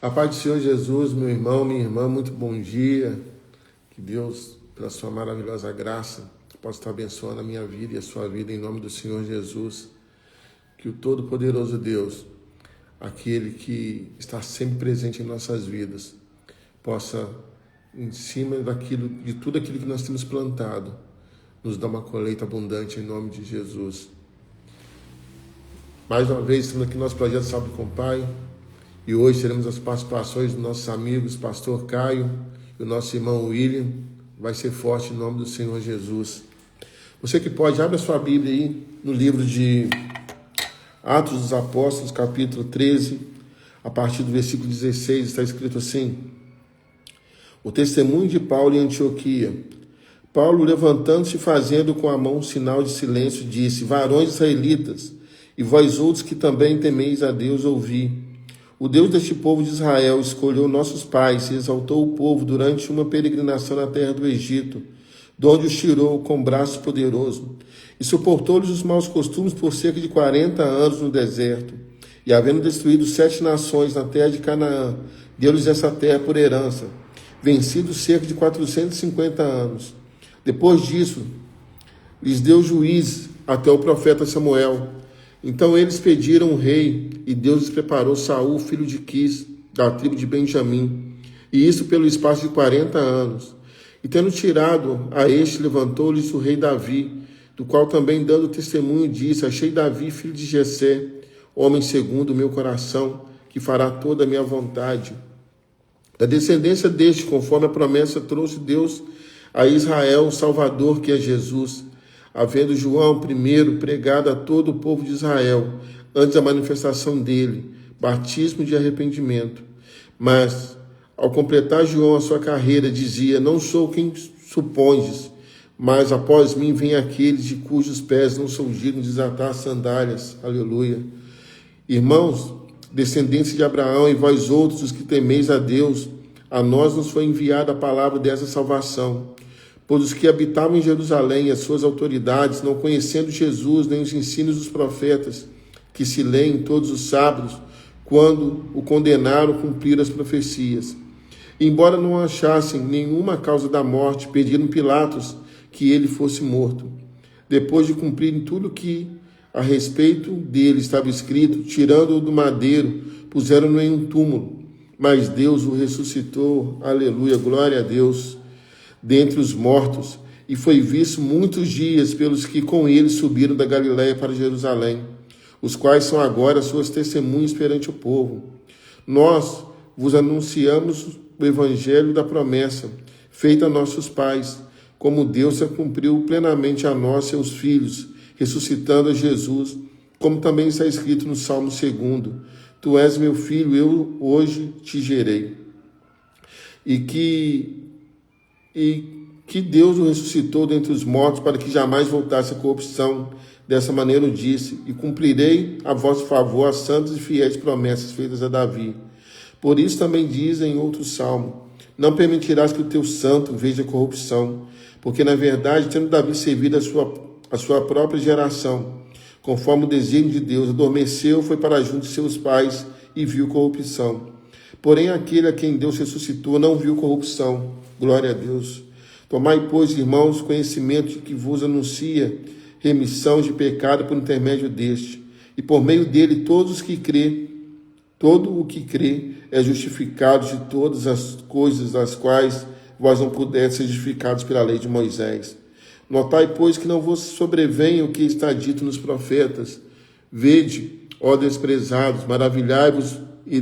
A paz do Senhor Jesus, meu irmão, minha irmã, muito bom dia. Que Deus, pela sua maravilhosa graça, possa estar abençoando a minha vida e a sua vida em nome do Senhor Jesus. Que o Todo-Poderoso Deus, aquele que está sempre presente em nossas vidas, possa, em cima de tudo aquilo que nós temos plantado, nos dar uma colheita abundante em nome de Jesus. Mais uma vez, estamos aqui no nosso projeto Salve com o Pai. E hoje teremos as participações dos nossos amigos, pastor Caio e o nosso irmão William. Vai ser forte em nome do Senhor Jesus. Você que pode, abre a sua Bíblia aí no livro de Atos dos Apóstolos, capítulo 13, a partir do versículo 16, está escrito assim: o testemunho de Paulo em Antioquia. Paulo, levantando-se e fazendo com a mão um sinal de silêncio, disse: varões israelitas, e vós outros que também temeis a Deus, ouvi. O Deus deste povo de Israel escolheu nossos pais e exaltou o povo durante uma peregrinação na terra do Egito, de onde os tirou com braço poderoso, e suportou-lhes os maus costumes por cerca de 40 anos no deserto. E havendo destruído 7 nações na terra de Canaã, deu-lhes essa terra por herança, vencidos cerca de 450 anos. Depois disso, lhes deu juízes até o profeta Samuel. Então eles pediram um rei, e Deus lhes preparou Saul, filho de Quis, da tribo de Benjamim, e isso pelo espaço de 40 anos. E tendo tirado a este, levantou-lhes o rei Davi, do qual também dando testemunho disse: achei Davi, filho de Jessé, homem segundo o meu coração, que fará toda a minha vontade. Da descendência deste, conforme a promessa, trouxe Deus a Israel o Salvador, que é Jesus, havendo João primeiro pregado a todo o povo de Israel, antes da manifestação dele, batismo de arrependimento. Mas, ao completar João a sua carreira, dizia: não sou quem supondes, mas após mim vem aqueles de cujos pés não sou digno de desatar as sandálias. Aleluia. Irmãos, descendentes de Abraão, e vós outros, os que temeis a Deus, a nós nos foi enviada a palavra dessa salvação. Pois os que habitavam em Jerusalém e as suas autoridades, não conhecendo Jesus nem os ensinos dos profetas, que se leem todos os sábados, quando o condenaram, cumpriram as profecias. Embora não achassem nenhuma causa da morte, pediram Pilatos que ele fosse morto. Depois de cumprirem tudo que a respeito dele estava escrito, tirando-o do madeiro, puseram-no em um túmulo. Mas Deus o ressuscitou, aleluia, glória a Deus, dentre os mortos, e foi visto muitos dias pelos que com ele subiram da Galiléia para Jerusalém, os quais são agora suas testemunhas perante o povo. Nós vos anunciamos o evangelho da promessa, feita a nossos pais, como Deus a cumpriu plenamente a nós, seus filhos, ressuscitando a Jesus, como também está escrito no Salmo 2: tu és meu filho, eu hoje te gerei. E que Deus o ressuscitou dentre os mortos, para que jamais voltasse a corrupção. Dessa maneira o disse: e cumprirei a vosso favor as santas e fiéis promessas feitas a Davi. Por isso também diz em outro salmo: não permitirás que o teu santo veja corrupção, porque na verdade, tendo Davi servido a sua própria geração, conforme o desígnio de Deus, adormeceu, foi para junto de seus pais e viu corrupção. Porém, aquele a quem Deus ressuscitou não viu corrupção. Glória a Deus. Tomai, pois, irmãos, conhecimento de que vos anuncia remissão de pecado por intermédio deste, e por meio dele todo o que crê é justificado de todas as coisas das quais vós não puderes ser justificados pela lei de Moisés. Notai, pois, que não vos sobrevenha o que está dito nos profetas: vede, ó desprezados, maravilhai-vos e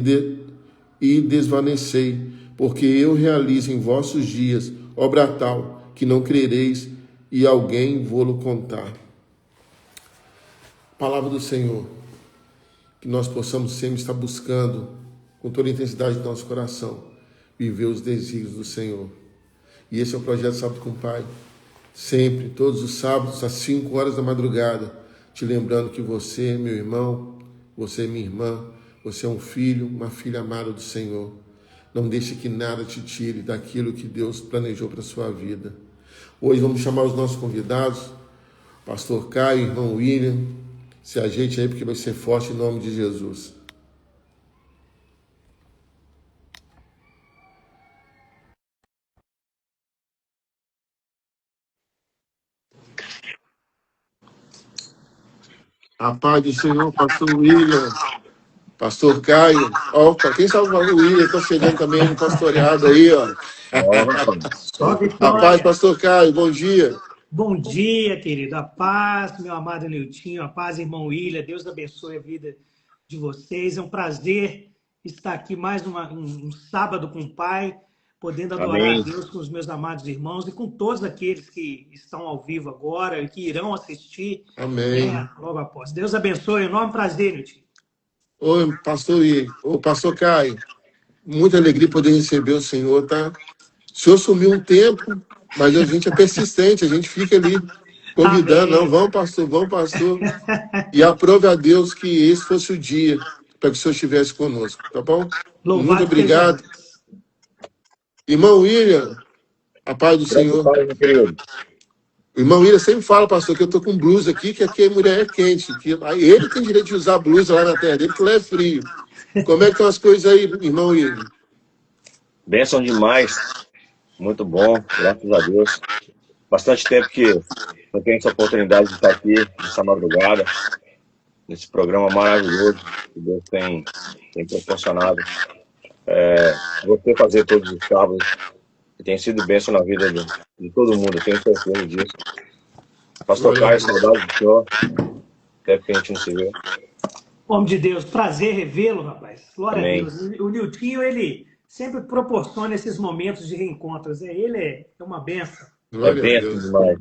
desvanecei, porque eu realizo em vossos dias obra tal que não crereis, e alguém vô-lo contar. Palavra do Senhor, que nós possamos sempre estar buscando, com toda a intensidade do nosso coração, viver os desígnios do Senhor. E esse é o projeto Sábado com o Pai, sempre, todos os sábados, às 5 horas da madrugada, te lembrando que você, meu irmão, você, minha irmã, você é um filho, uma filha amada do Senhor. Não deixe que nada te tire daquilo que Deus planejou para a sua vida. Hoje vamos chamar os nossos convidados, pastor Caio, irmão William. Se ajeite aí, porque vai ser forte em nome de Jesus. A paz do Senhor, pastor William, pastor Caio. Ó, quem sabe o William está chegando também no pastoreado aí, ó. Ó, rapaz. Só A paz, vitória. pastor Caio, bom dia. Bom dia, querido. A paz, meu amado Niltinho. A paz, irmão William. Deus abençoe a vida de vocês. É um prazer estar aqui mais um sábado com o Pai, podendo adorar a Amém. Deus com os meus amados irmãos e com todos aqueles que estão ao vivo agora e que irão assistir, Amém. né, logo após. Deus abençoe. Enorme prazer, Niltinho. Oi, pastor William. Ô, pastor Caio, muita alegria poder receber o Senhor, tá? O Senhor sumiu um tempo, mas a gente é persistente, a gente fica ali convidando, Amém. não, vamos, pastor. E aprove a Deus que esse fosse o dia para que o Senhor estivesse conosco, tá bom? Louvado Muito obrigado. seja Deus. Irmão William, a paz do Graças Senhor. a Deus, meu querido. O irmão William sempre fala, pastor, que eu tô com blusa aqui, que aqui a mulher é quente. Aí ele tem direito de usar blusa lá na terra dele, porque lá é frio. Como é que estão as coisas aí, irmão William? Bênção demais. Muito bom, graças a Deus. Bastante tempo que eu tenho essa oportunidade de estar aqui nessa madrugada, nesse programa maravilhoso que Deus tem proporcionado. Você fazer todos os sábados, que tem sido bênção na vida de todo mundo, eu tenho certeza disso. Pastor Caio, saudade do senhor. Até que a gente não se vê. Homem de Deus, prazer revê-lo, rapaz. Glória Amém. a Deus. O Niltinho, ele sempre proporciona esses momentos de reencontros. Ele é uma benção. Glória a Bênção Deus. demais.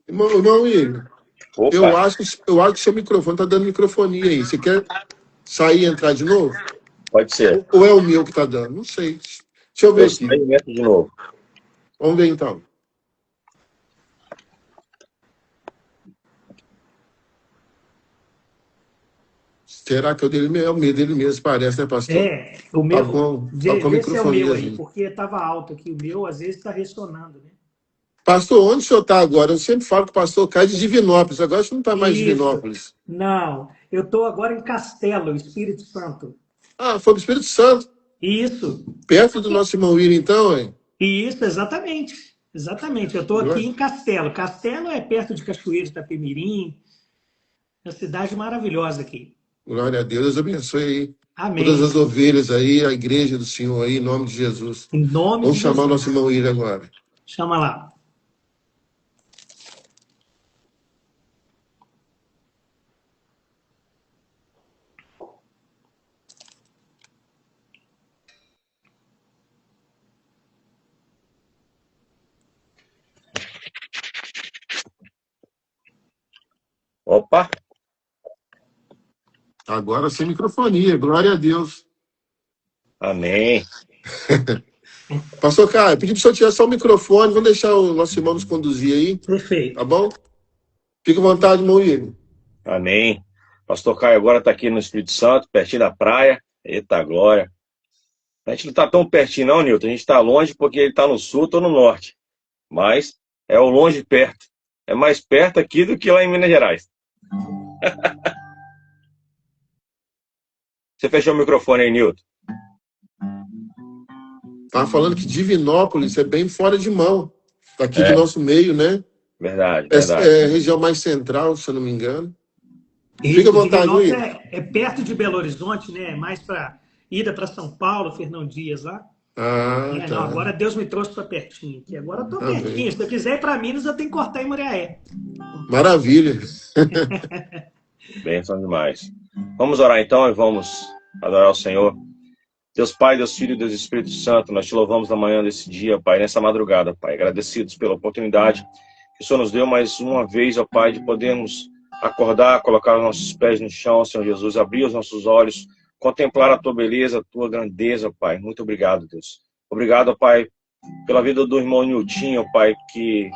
Irmão William, Opa, eu acho que o seu microfone tá dando microfonia aí. Você quer sair e entrar de novo? pode ser. Ou é o meu que tá dando? Não sei. Deixa eu ver Eu aqui. saio e entro de novo. Vamos ver então. Será que é o medo dele mesmo, parece, né, pastor? É, o meu. Tá com Vê se é o microfonia. meu aí, porque estava alto aqui. O meu, às vezes, está ressonando, né? Pastor, onde o senhor está agora? Eu sempre falo que o pastor cai de Divinópolis. Agora o senhor não está mais em Isso. Divinópolis. Não, eu estou agora em Castelo, Espírito Santo. Ah, foi para o Espírito Santo. Isso. Perto do nosso irmão William, então, hein? Isso, exatamente. Exatamente. Eu estou aqui em Castelo. Castelo é perto de Cachoeiro de Itapemirim. É uma cidade maravilhosa aqui. Glória a Deus. Deus abençoe aí. Amém. Todas as ovelhas aí, a igreja do Senhor aí, em nome de Jesus. Em nome Vamos de chamar Jesus. o nosso irmão William agora. Chama lá. Opa, Agora sem microfonia. Glória a Deus. amém. Pastor Caio, pedi para o senhor tirar só o microfone. Vamos deixar o nosso irmão nos conduzir aí. Perfeito. Tá bom? Fica à vontade, irmão William. Amém. Pastor Caio agora está aqui no Espírito Santo, pertinho da praia. Eita glória. A gente não está tão pertinho não, Nilton. A gente está longe porque ele está no sul, estou no norte. Mas é o longe perto. É mais perto aqui do que lá em Minas Gerais. Você fechou o microfone aí, Nilton? Tava falando que Divinópolis é bem fora de mão. Aqui É. do nosso meio, né? Verdade, verdade. É região mais central, se eu não me engano. Isso, Fica à vontade, Divinópolis William. é perto de Belo Horizonte, né? Mais para ida para São Paulo, Fernão Dias lá. Ah, Não, tá. agora Deus me trouxe para pertinho aqui. Agora eu tô Amém. pertinho. Se eu quiser ir para Minas, eu tenho que cortar em Muriaé. Maravilha. Bênção demais. Vamos orar então e vamos adorar o Senhor. Deus Pai, Deus Filho, Deus Espírito Santo, nós te louvamos na manhã desse dia, Pai, nessa madrugada, Pai, agradecidos pela oportunidade que o Senhor nos deu mais uma vez, ó Pai, de podermos acordar, colocar os nossos pés no chão, Senhor Jesus, abrir os nossos olhos, contemplar a Tua beleza, a Tua grandeza, Pai. Muito obrigado, Deus. Obrigado, ó Pai, pela vida do irmão Niltinho, ó Pai, que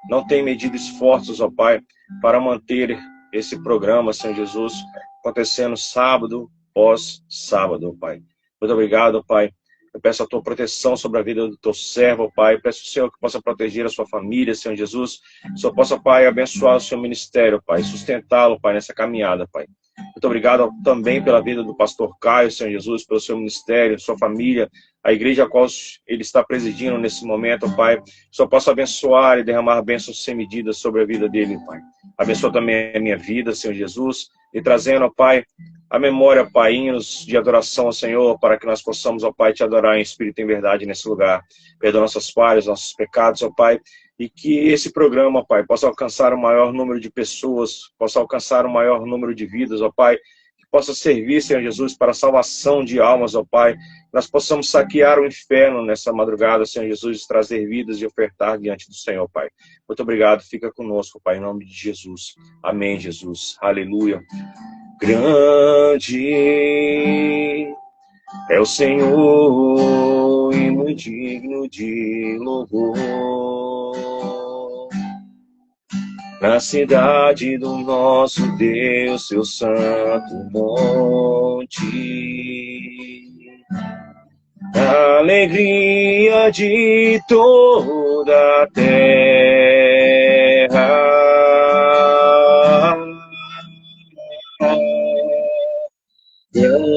não tem medido esforços, ó Pai, para manter esse programa, Senhor Jesus, acontecendo sábado após sábado, ó Pai. Muito obrigado, Pai, Eu peço a tua proteção sobre a vida do teu servo, Pai. Peço, Senhor, que possa proteger a sua família, Senhor Jesus. Que o Senhor possa, Pai, abençoar o seu ministério, Pai. Sustentá-lo, Pai, nessa caminhada, Pai. Muito obrigado também pela vida do pastor Caio, Senhor Jesus, pelo seu ministério, sua família, a igreja a qual ele está presidindo nesse momento, Pai. Que o Senhor possa abençoar e derramar bênçãos sem medida sobre a vida dele, Pai. Abençoa também a minha vida, Senhor Jesus, e trazendo, ó Pai, a memória, Pai, hinos de adoração ao Senhor, para que nós possamos, ó Pai, te adorar em espírito e em verdade nesse lugar. Perdoa nossas falhas, nossos pecados, ó Pai, e que esse programa, Pai, possa alcançar o maior número de pessoas, possa alcançar o maior número de vidas, ó Pai, que possa servir, Senhor Jesus, para a salvação de almas, ó Pai. Nós possamos saquear o inferno nessa madrugada, Senhor Jesus, trazer vidas e ofertar diante do Senhor, Pai. Muito obrigado, fica conosco, Pai, em nome de Jesus. Amém, Jesus. Aleluia. Grande é o Senhor e muito digno de louvor. Na cidade do nosso Deus, seu santo monte, a alegria de toda a terra. Grande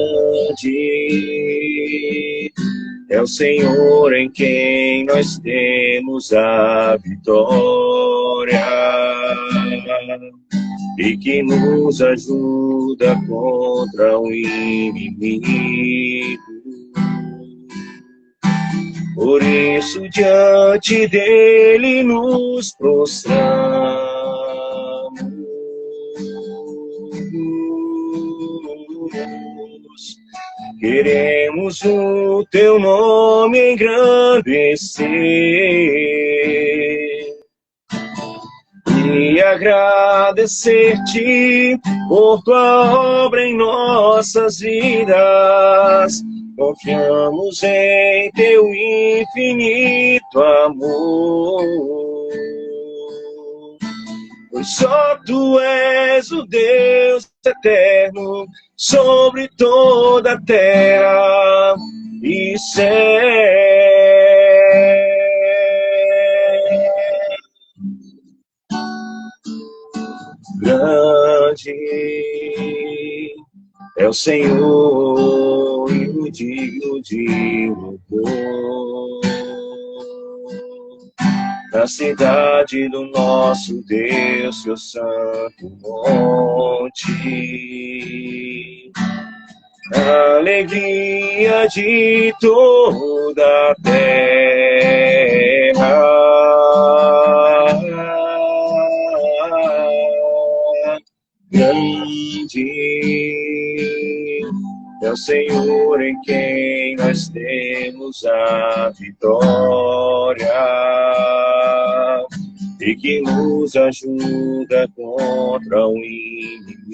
é o Senhor em quem nós temos a vitória e que nos ajuda contra o inimigo. Por isso diante dele nos prostramos. Queremos o teu nome engrandecer e agradecer-te por tua obra em nossas vidas. Confiamos em teu infinito amor, pois só tu és o Deus eterno sobre toda a terra e céu. Grande é o Senhor e o digno de louvor. Na cidade do nosso Deus, seu santo monte, a alegria de toda a terra. Grande é o Senhor em quem nós temos a vitória e que nos ajuda contra o inimigo.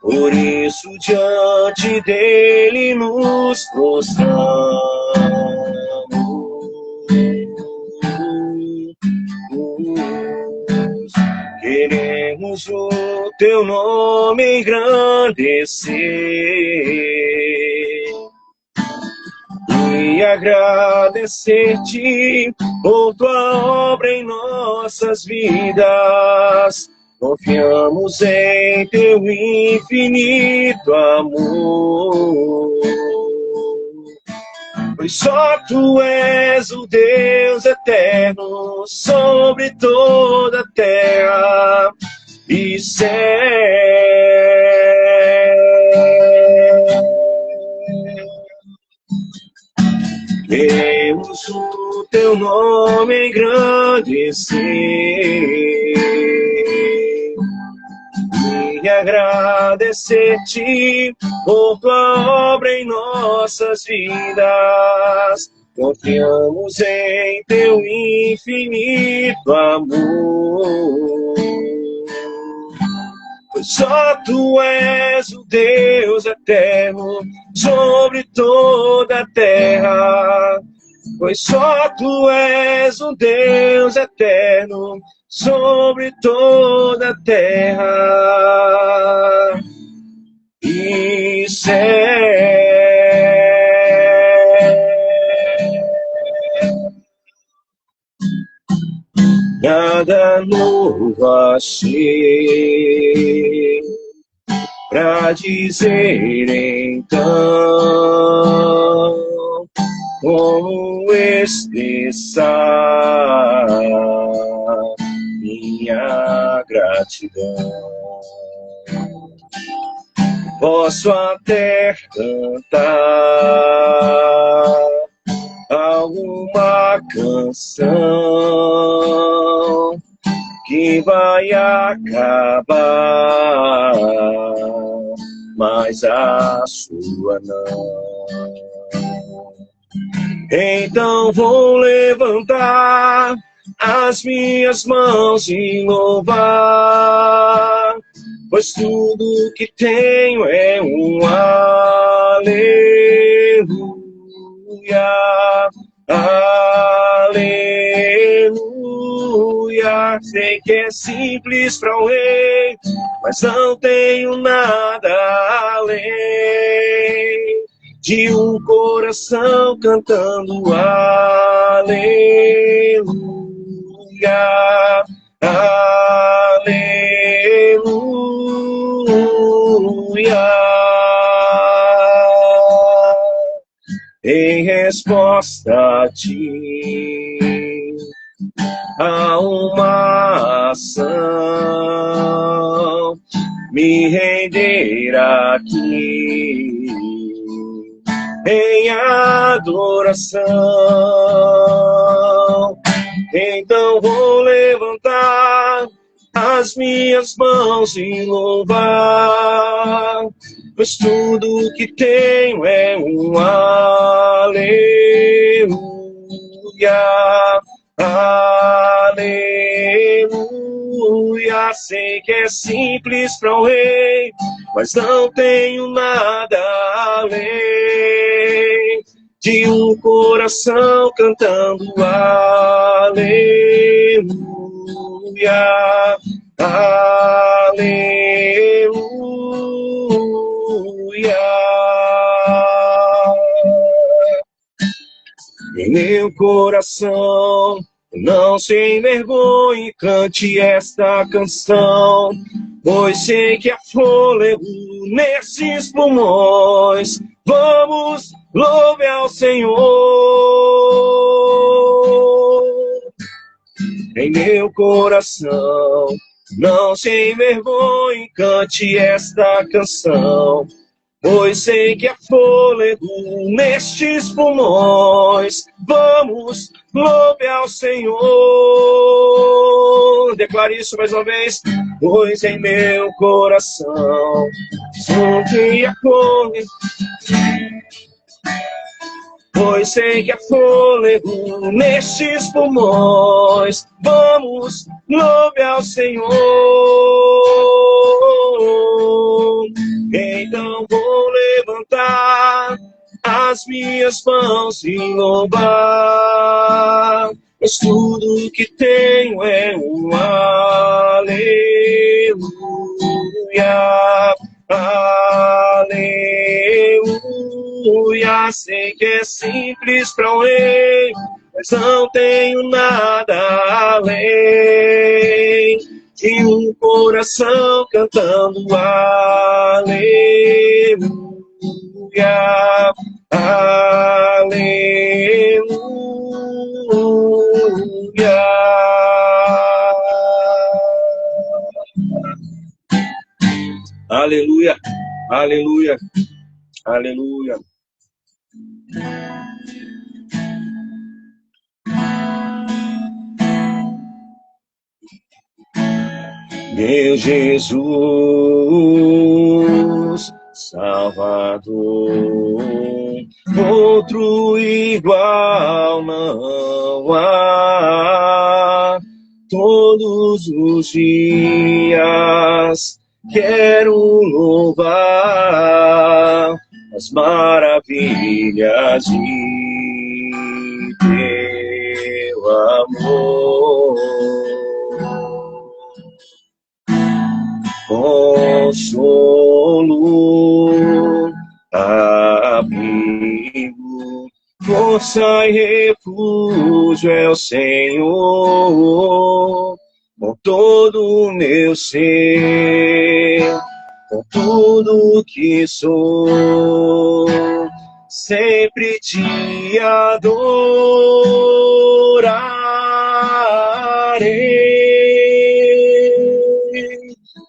Por isso diante dele nos prostramos. Queremos o teu nome engrandecer e agradecer-te por tua obra em nossas vidas. Confiamos em teu infinito amor, pois só tu és o Deus eterno sobre toda a terra e céu. Queremos o teu nome engrandecer e agradecer-te por tua obra em nossas vidas. Confiamos em teu infinito amor, pois só tu és o Deus eterno sobre toda a terra. Pois só tu és o Deus eterno sobre toda a terra e céu. nada novo achei pra dizer então, como expressar minha gratidão. Posso até cantar alguma canção que vai acabar, mas a sua não. Então vou levantar as minhas mãos e louvar, pois tudo que tenho é um aleluia, aleluia. Sei que é simples para o rei, mas não tenho nada além de um coração cantando aleluia, aleluia. Em resposta a ti, a uma ação, me render aqui em adoração. Então vou levantar as minhas mãos e louvar, pois tudo que tenho é um aleluia, aleluia. Sei que é simples para o rei, mas não tenho nada além de um coração cantando aleluia, aleluia. Em meu coração não se envergonhe, cante esta canção, pois sei que há fôlego nesses pulmões. Vamos, louve ao Senhor. Em meu coração não se envergonhe, cante esta canção, pois sei que há fôlego nestes pulmões. Vamos, louve ao Senhor. Declare isso mais uma vez. Pois em meu coração sempre há fôlego, pois sei que há fôlego nestes pulmões. Vamos, louve ao Senhor. Então vou levantar as minhas mãos e louvar, pois tudo que tenho é um aleluia, aleluia. Sei que é simples para o rei, mas não tenho nada além de um coração cantando aleluia, aleluia. Aleluia, aleluia, aleluia. Meu Jesus, Salvador, outro igual não há. Todos os dias quero louvar as maravilhas de teu amor. Consolo, abrigo, força e refúgio é o Senhor. todo o meu ser, com tudo que sou, sempre te adorarei.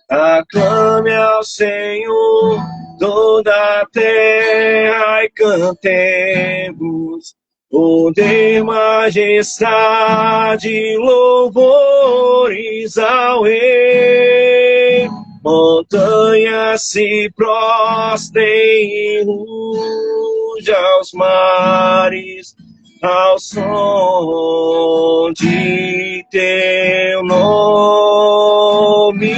Aclame ao Senhor toda a terra e cantemos poder, majestade, louvores ao Rei. Montanhas se prostrem e ruja aos mares ao som de teu nome.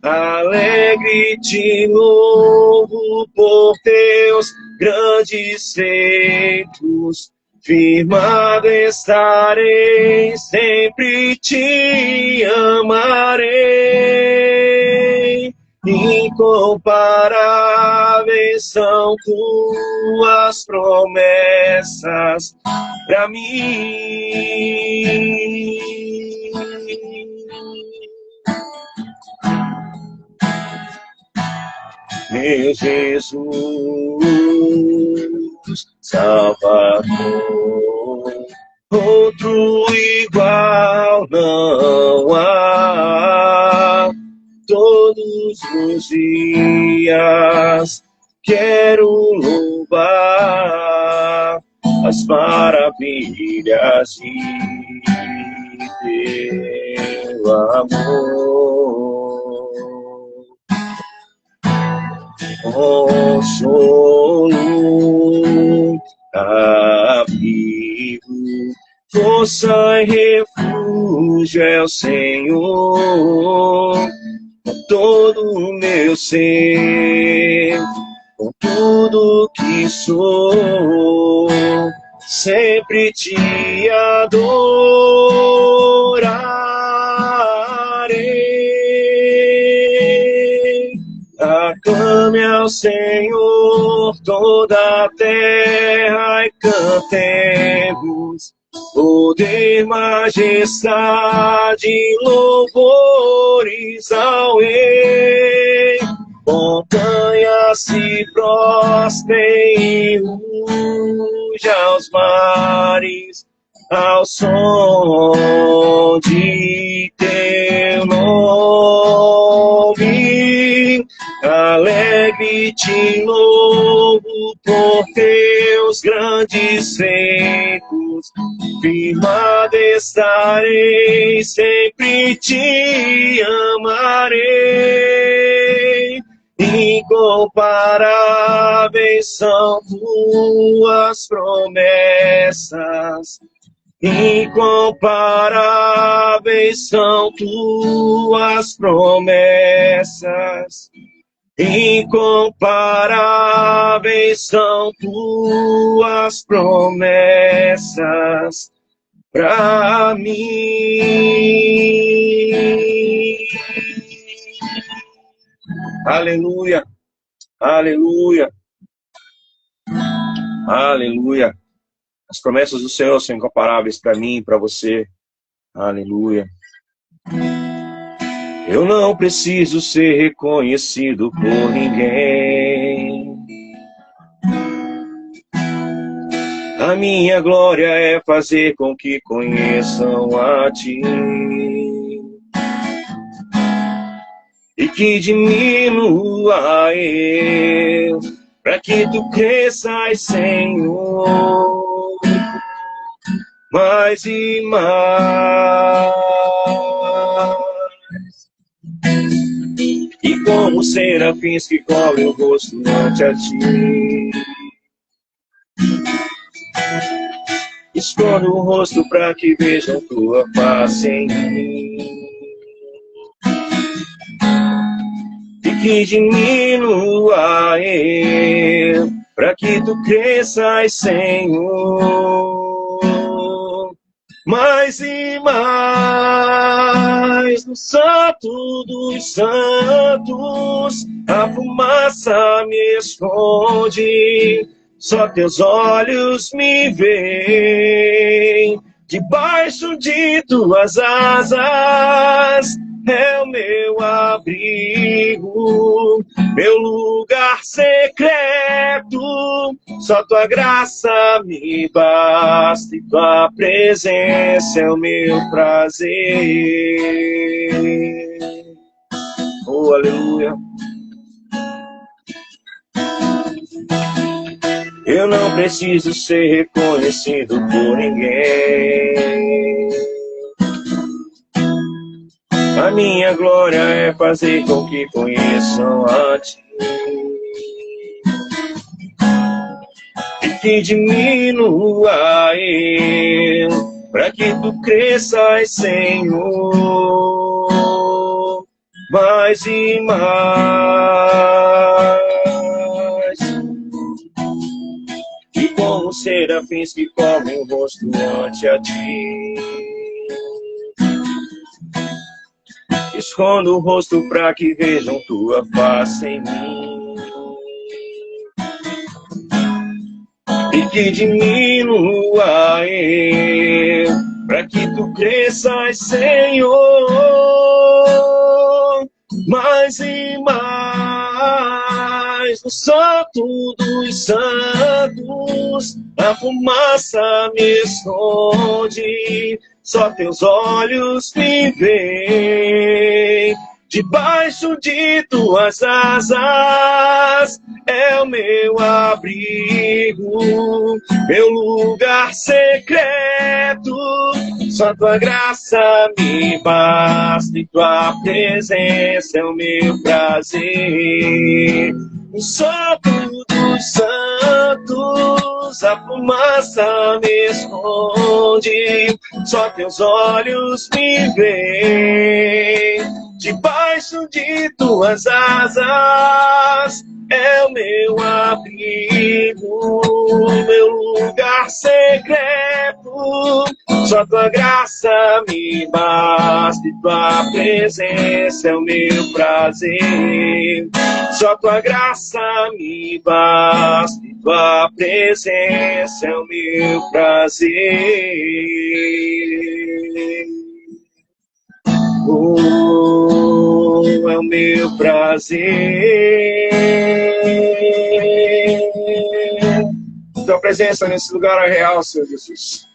Alegre te louvo por teus grandes feitos, firmado estarei, sempre te amarei. Incomparáveis são tuas promessas pra mim. Meu Jesus, Salvador, outro igual não há. Todos os dias quero louvar as maravilhas de teu amor. Consolo, abrigo, força e refúgio é o Senhor. Com todo o meu ser, com tudo que sou, sempre te adorarei. Aclame ao Senhor toda a terra e cantemos poder, majestade, louvores ao Rei. Montanhas se prostrem e ruja aos mares ao som de teu nome. Alegre te louvo por teus grandes feitos, firmado estarei, sempre te amarei. Incomparáveis são tuas promessas, incomparáveis são tuas promessas. Incomparáveis são tuas promessas pra mim. Aleluia, aleluia, aleluia. As promessas do Senhor são incomparáveis para mim e para você. Aleluia. Eu não preciso ser reconhecido por ninguém. A minha glória é fazer com que conheçam a Ti. E que diminua eu, para que Tu cresças, Senhor, mais e mais. E como serafins que cobrem o rosto ante a Ti, escondo o rosto para que vejam Tua face em mim. E que diminua eu, para que Tu cresças, Senhor, mais e mais. No santo dos santos, a fumaça me esconde, só Teus olhos me veem. Debaixo de tuas asas é o meu abrigo, meu lugar secreto. Só tua graça me basta e tua presença é o meu prazer. Oh, aleluia. Eu não preciso ser reconhecido por ninguém. A minha glória é fazer com que conheçam a ti. E que diminua eu, para que tu cresças, Senhor, mais e mais. E como serafins que cobrem o rosto ante a ti, escondo o rosto para que vejam tua face em mim. E que diminua eu, para que tu cresças, Senhor, mais e mais. No santo dos santos, a fumaça me esconde, só teus olhos me veem. Debaixo de tuas asas é o meu abrigo, meu lugar secreto. Só tua graça me basta e tua presença é o meu prazer. O santo dos santos, a fumaça me esconde, só teus olhos me veem. Debaixo de tuas asas é o meu abrigo, meu lugar secreto. Só tua graça me basta e tua presença é o meu prazer. Só tua graça me basta e tua presença é o meu prazer. Oh, é o meu prazer. Tua presença nesse lugar é real, Senhor Jesus.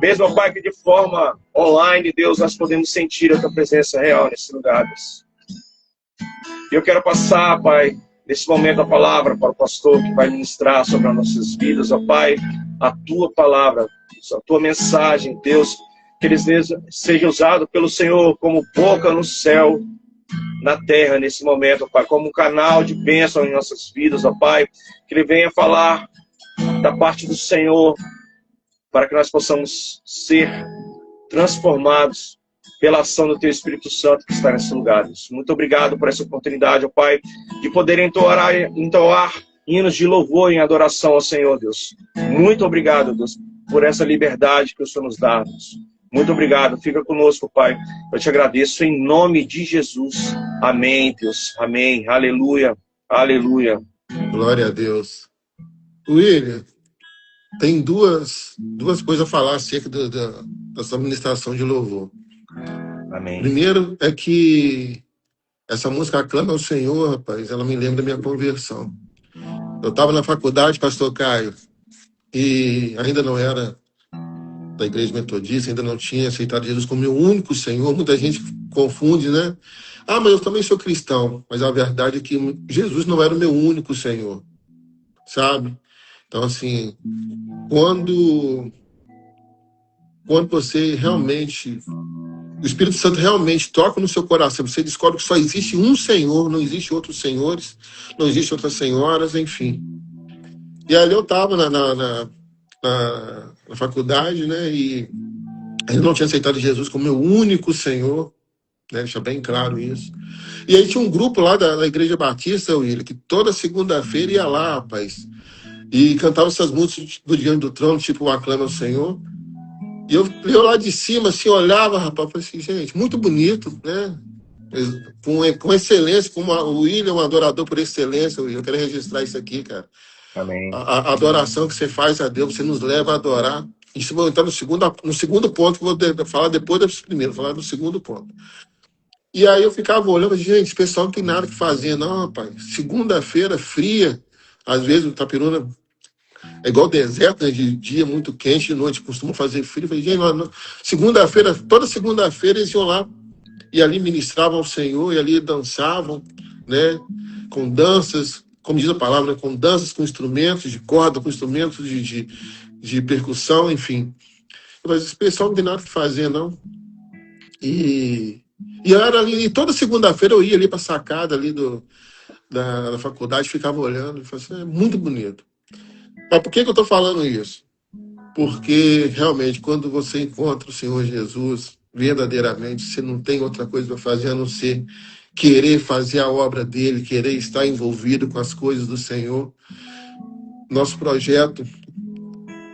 Mesmo, Pai, que de forma online, Deus, nós podemos sentir a tua presença real nesse lugar, Deus. E eu quero passar, Pai, nesse momento a palavra para o pastor que vai ministrar sobre as nossas vidas, ó Pai, a tua palavra, a tua mensagem, Deus, que ele seja usado pelo Senhor como boca no céu, na terra, nesse momento, ó Pai, como um canal de bênção em nossas vidas, ó Pai, que ele venha falar da parte do Senhor, para que nós possamos ser transformados pela ação do Teu Espírito Santo que está nesse lugar, Deus. Muito obrigado por essa oportunidade, ó Pai, de poder entoar hinos de louvor em adoração ao Senhor, Deus. Muito obrigado, Deus, por essa liberdade que o Senhor nos dá, Deus. Muito obrigado. Fica conosco, Pai. Eu te agradeço em nome de Jesus. Amém, Deus. Amém. Aleluia. Aleluia. Glória a Deus. William, tem duas coisas a falar acerca dessa ministração de louvor. Amém. Primeiro é que essa música Aclama ao Senhor, rapaz, ela me lembra da minha conversão. Eu estava na faculdade, pastor Caio, e ainda não era da igreja metodista, ainda não tinha aceitado Jesus como meu único Senhor. Muita gente confunde, né? Ah, mas eu também sou cristão. Mas a verdade é que Jesus não era o meu único Senhor, sabe? Então, assim, quando você realmente, o Espírito Santo realmente toca no seu coração, você descobre que só existe um Senhor, não existe outros senhores, não existe outras senhoras, enfim. E ali eu estava na faculdade, né, e eu não tinha aceitado Jesus como meu único Senhor, né, deixa bem claro isso. E aí tinha um grupo lá da Igreja Batista, William, que toda segunda-feira ia lá, rapaz, e cantava essas músicas do Diante do Trono, tipo Aclama ao Senhor. E eu lá de cima, assim, olhava, rapaz, falei assim, gente, muito bonito, né? Com excelência, como o William é um adorador por excelência, eu quero registrar isso aqui, cara. Amém. A adoração que você faz a Deus, você nos leva a adorar Isso vou entrar no segundo ponto, que vou falar depois do primeiro, falar do segundo ponto. E aí eu ficava olhando, gente, esse pessoal não tem nada que fazer, não, rapaz. Segunda-feira fria, às vezes o Itapiruna é igual deserto, né? De dia muito quente, de noite costuma fazer frio. Eu falei, gente, segunda-feira, toda segunda-feira eles iam lá e ali ministravam ao Senhor, e ali dançavam, né? Com danças, como diz a palavra, com danças, com instrumentos de corda, com instrumentos de percussão, enfim. Mas esse pessoal não tem nada que fazer, não. E era ali, e toda segunda-feira eu ia ali para a sacada ali da faculdade, ficava olhando e falava assim, é muito bonito. Mas por que eu estou falando isso? Porque realmente, quando você encontra o Senhor Jesus, verdadeiramente, você não tem outra coisa para fazer a não ser querer fazer a obra dele, querer estar envolvido com as coisas do Senhor. Nosso projeto,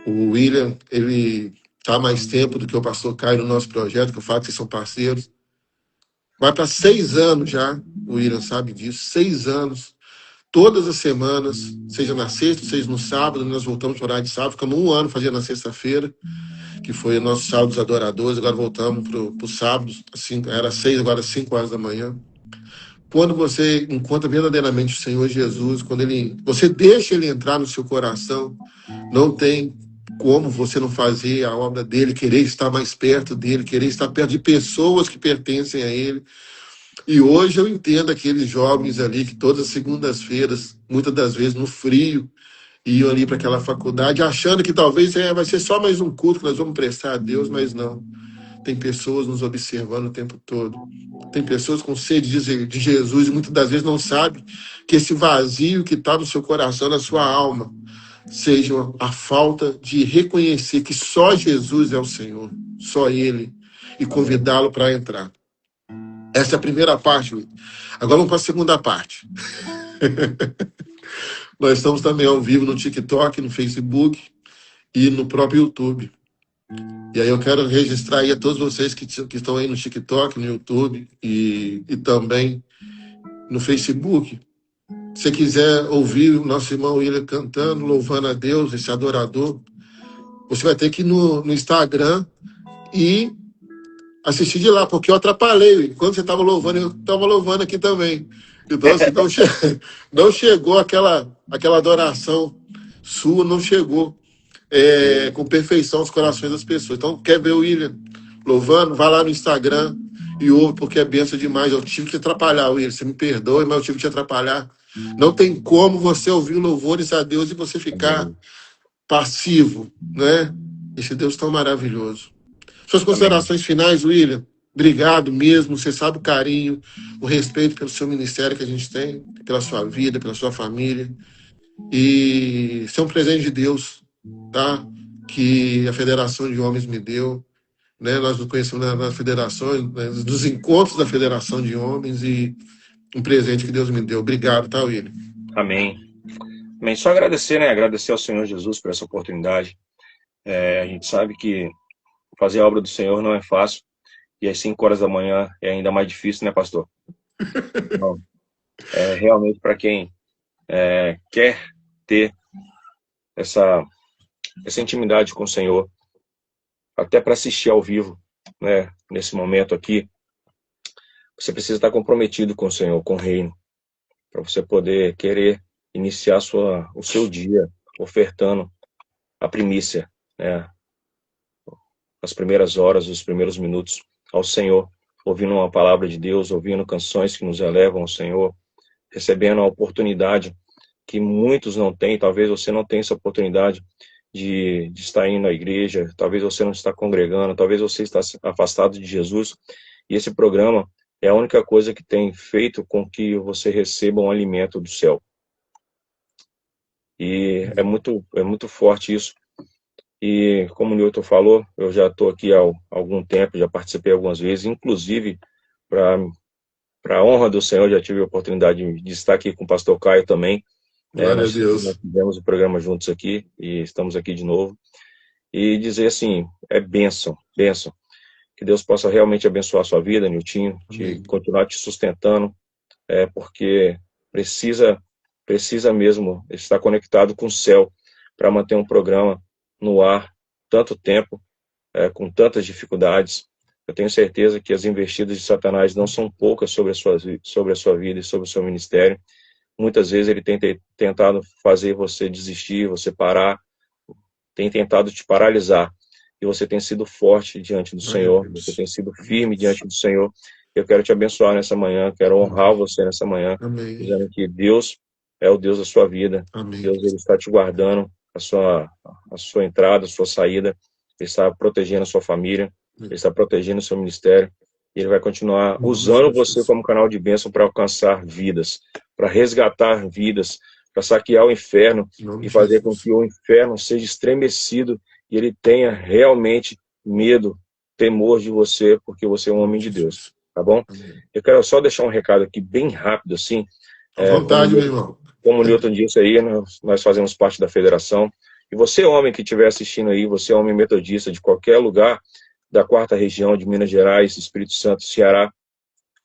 o William, ele está há mais tempo do que o pastor Caio no nosso projeto, que eu falo que vocês são parceiros. Vai para 6 anos já, o William sabe disso, 6 anos. Todas as semanas, seja na sexta, seja no sábado, nós voltamos para o horário de sábado, ficamos 1 ano fazendo na sexta-feira, que foi o nosso sábado dos adoradores, agora voltamos para o sábado, assim, era 6, agora 5 horas da manhã. Quando você encontra verdadeiramente o Senhor Jesus, quando você deixa ele entrar no seu coração, não tem como você não fazer a obra dele, querer estar mais perto dele, querer estar perto de pessoas que pertencem a ele. E hoje eu entendo aqueles jovens ali que todas as segundas-feiras, muitas das vezes no frio, iam ali para aquela faculdade, achando que talvez vai ser só mais um culto que nós vamos prestar a Deus, mas não. Tem pessoas nos observando o tempo todo. Tem pessoas com sede de Jesus e muitas das vezes não sabem que esse vazio que está no seu coração, na sua alma, seja a falta de reconhecer que só Jesus é o Senhor, só Ele, e convidá-lo para entrar. Essa é a primeira parte. Agora vamos para a segunda parte. Nós estamos também ao vivo no TikTok, no Facebook e no próprio YouTube. E aí eu quero registrar aí a todos vocês que estão aí no TikTok, no YouTube e também no Facebook. Se você quiser ouvir o nosso irmão William cantando, louvando a Deus, esse adorador, você vai ter que ir no Instagram e assistir de lá, porque eu atrapalhei. Quando você estava louvando, eu estava louvando aqui também. Então, assim, não chegou aquela adoração sua, não chegou com perfeição aos corações das pessoas. Então, quer ver o William louvando? Vai lá no Instagram e ouve, porque é benção demais. Eu tive que te atrapalhar, William. Você me perdoe, mas eu tive que te atrapalhar. Não tem como você ouvir louvores a Deus e você ficar passivo, né? Esse Deus tão maravilhoso. Suas considerações finais, William? Obrigado mesmo. Você sabe o carinho, o respeito pelo seu ministério que a gente tem, pela sua vida, pela sua família. E isso é um presente de Deus, tá? Que a Federação de Homens me deu. Né? Nós nos conhecemos nas federações, né? Dos encontros da Federação de Homens, e um presente que Deus me deu. Obrigado, tá, William? Amém. Amém. Só agradecer, né? Agradecer ao Senhor Jesus por essa oportunidade. A gente sabe que fazer a obra do Senhor não é fácil. E às 5 horas da manhã é ainda mais difícil, né, pastor? Então, realmente, para quem quer ter essa intimidade com o Senhor, até para assistir ao vivo, né, nesse momento aqui, você precisa estar comprometido com o Senhor, com o reino, para você poder querer iniciar o seu dia ofertando a primícia, né, as primeiras horas, os primeiros minutos ao Senhor, ouvindo uma palavra de Deus, ouvindo canções que nos elevam ao Senhor, recebendo a oportunidade que muitos não têm. Talvez você não tenha essa oportunidade de estar indo à igreja, talvez você não está congregando, talvez você está afastado de Jesus, e esse programa é a única coisa que tem feito com que você receba um alimento do céu. E é muito forte isso. E como o Newton falou, eu já estou aqui há algum tempo, já participei algumas vezes, inclusive para a honra do Senhor, já tive a oportunidade de estar aqui com o pastor Caio também. Glória a Deus. Nós fizemos o programa juntos aqui e estamos aqui de novo. E dizer assim, é bênção. Que Deus possa realmente abençoar a sua vida, Niltinho, de continuar te sustentando, porque precisa mesmo estar conectado com o céu para manter um programa no ar tanto tempo, com tantas dificuldades. Eu tenho certeza que as investidas de Satanás não são poucas sobre a sua vida e sobre o seu ministério. Muitas vezes ele tem tentado fazer você desistir, você parar, tem tentado te paralisar. E você tem sido forte diante do Senhor, você tem sido firme diante do Senhor. Eu quero te abençoar nessa manhã, quero honrar você nessa manhã, dizendo que Deus é o Deus da sua vida. Deus, ele está te guardando a sua entrada, a sua saída. Ele está protegendo a sua família, ele está protegendo o seu ministério. E ele vai continuar usando você como canal de bênção para alcançar vidas, para resgatar vidas, para saquear o inferno e fazer com que o inferno seja estremecido e ele tenha realmente medo, temor de você, porque você é um homem de Deus, tá bom? Eu quero só deixar um recado aqui bem rápido, assim. À vontade, meu irmão. Como o Newton disse aí, nós fazemos parte da federação. E você, homem que estiver assistindo aí, você, homem metodista de qualquer lugar da 4ª região de Minas Gerais, Espírito Santo, Ceará,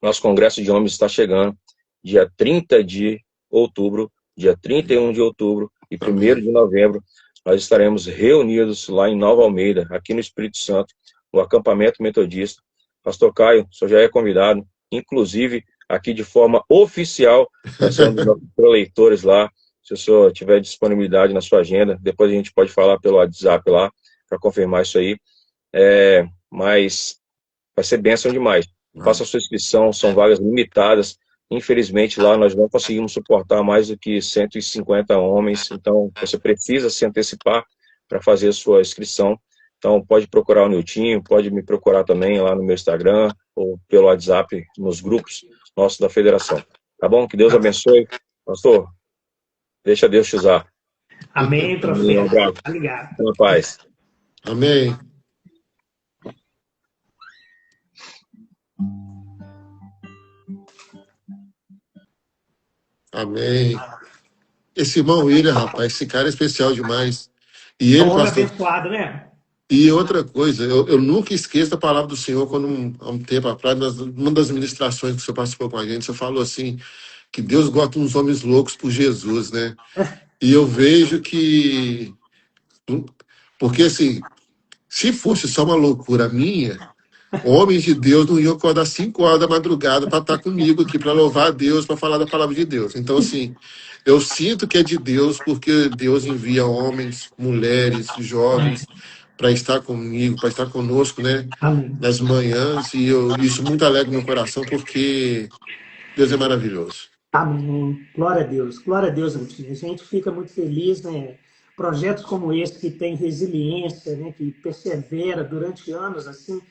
nosso congresso de homens está chegando, dia 30 de outubro, dia 31 de outubro e 1º de novembro, nós estaremos reunidos lá em Nova Almeida, aqui no Espírito Santo, no acampamento metodista. Pastor Caio, o senhor já é convidado, inclusive aqui de forma oficial, nós somos nossos preleitores lá. Se o senhor tiver disponibilidade na sua agenda, depois a gente pode falar pelo WhatsApp lá, para confirmar isso aí. Mas vai ser bênção demais. Faça a sua inscrição, são vagas limitadas. Infelizmente, lá nós não conseguimos suportar mais do que 150 homens, então você precisa se antecipar para fazer a sua inscrição. Então, pode procurar o Niltinho, pode me procurar também lá no meu Instagram ou pelo WhatsApp, nos grupos nossos da federação. Tá bom? Que Deus abençoe. Pastor, deixa Deus te usar. Amém, profeta. Obrigado. Boa paz. Amém. Amém. Esse irmão William, rapaz, esse cara é especial demais. E ele, pastor... abençoado, né? E outra coisa, eu nunca esqueço da palavra do Senhor quando, há um tempo atrás, numa das ministrações que o Senhor participou com a gente, você falou assim, que Deus gosta de uns homens loucos por Jesus, né? E eu vejo que... Porque, assim, se fosse só uma loucura minha, homens de Deus não iam acordar 5 horas da madrugada para estar comigo aqui, para louvar a Deus, para falar da palavra de Deus. Então, assim, eu sinto que é de Deus, porque Deus envia homens, mulheres, jovens, para estar comigo, para estar conosco, né? Amém. Nas manhãs, e isso muito alegra meu coração, porque Deus é maravilhoso. Amém. Glória a Deus, Niltinho. A gente fica muito feliz, né? Projetos como esse que tem resiliência, né? Que persevera durante anos, assim,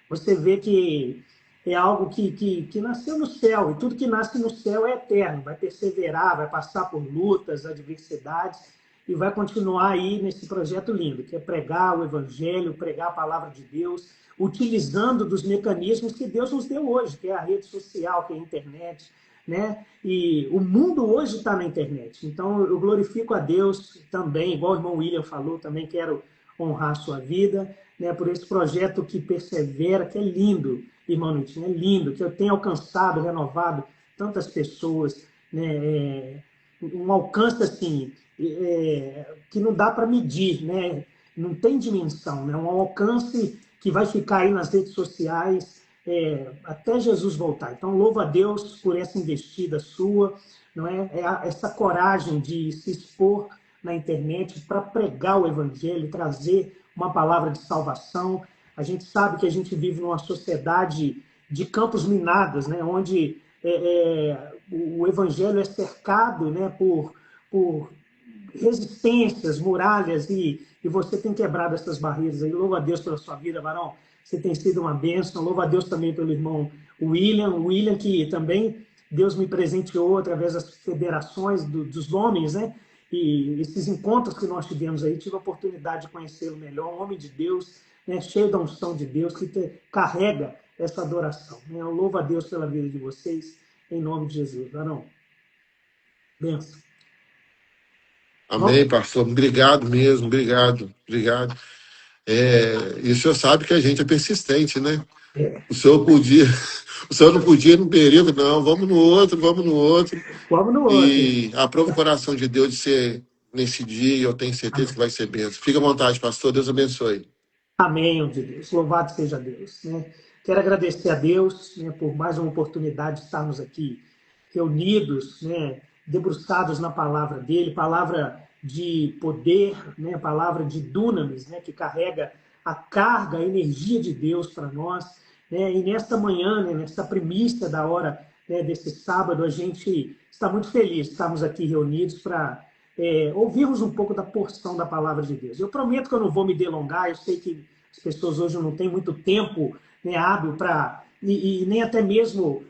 você vê que é algo que nasceu no céu, e tudo que nasce no céu é eterno, vai perseverar, vai passar por lutas, adversidades, e vai continuar aí nesse projeto lindo, que é pregar o Evangelho, pregar a palavra de Deus, utilizando dos mecanismos que Deus nos deu hoje, que é a rede social, que é a internet, né? E o mundo hoje está na internet. Então, eu glorifico a Deus também, igual o irmão William falou, também quero honrar a sua vida, né, por esse projeto que persevera, que é lindo, irmão Niltinho, é lindo, que eu tenho alcançado, renovado tantas pessoas, né, um alcance assim, que não dá para medir, né, não tem dimensão, né, um alcance que vai ficar aí nas redes sociais até Jesus voltar. Então, louvo a Deus por essa investida sua, não é? Essa coragem de se expor na internet para pregar o Evangelho, trazer uma palavra de salvação. A gente sabe que a gente vive numa sociedade de campos minados, né, onde o Evangelho é cercado, né, por resistências, muralhas, e você tem quebrado essas barreiras aí. Louvo a Deus pela sua vida, varão. Você tem sido uma bênção. Louvo a Deus também pelo irmão William, que também Deus me presenteou através das federações dos homens, né? E esses encontros que nós tivemos aí, tive a oportunidade de conhecê-lo melhor, um homem de Deus, né, cheio da unção de Deus, que carrega essa adoração. Né? Eu louvo a Deus pela vida de vocês, em nome de Jesus. Varão, benção. Amém, pastor. Obrigado mesmo, obrigado. E o senhor sabe que a gente é persistente, né? O senhor não podia no período, não, vamos no outro. Vamos no outro. E aprova o coração de Deus de ser nesse dia e eu tenho certeza que vai ser bênção. Fica à vontade, pastor. Deus abençoe. Amém, de Deus. Louvado seja Deus, né? Quero agradecer a Deus, né, por mais uma oportunidade de estarmos aqui reunidos, né, debruçados na palavra dele, palavra de poder, né, palavra de dunamis, né, que carrega a carga, a energia de Deus para nós, né? E nesta manhã, né, nessa primícia da hora, né, desse sábado, a gente está muito feliz de estarmos aqui reunidos para ouvirmos um pouco da porção da palavra de Deus. Eu prometo que eu não vou me delongar, eu sei que as pessoas hoje não têm muito tempo, né, hábil para, e nem até mesmo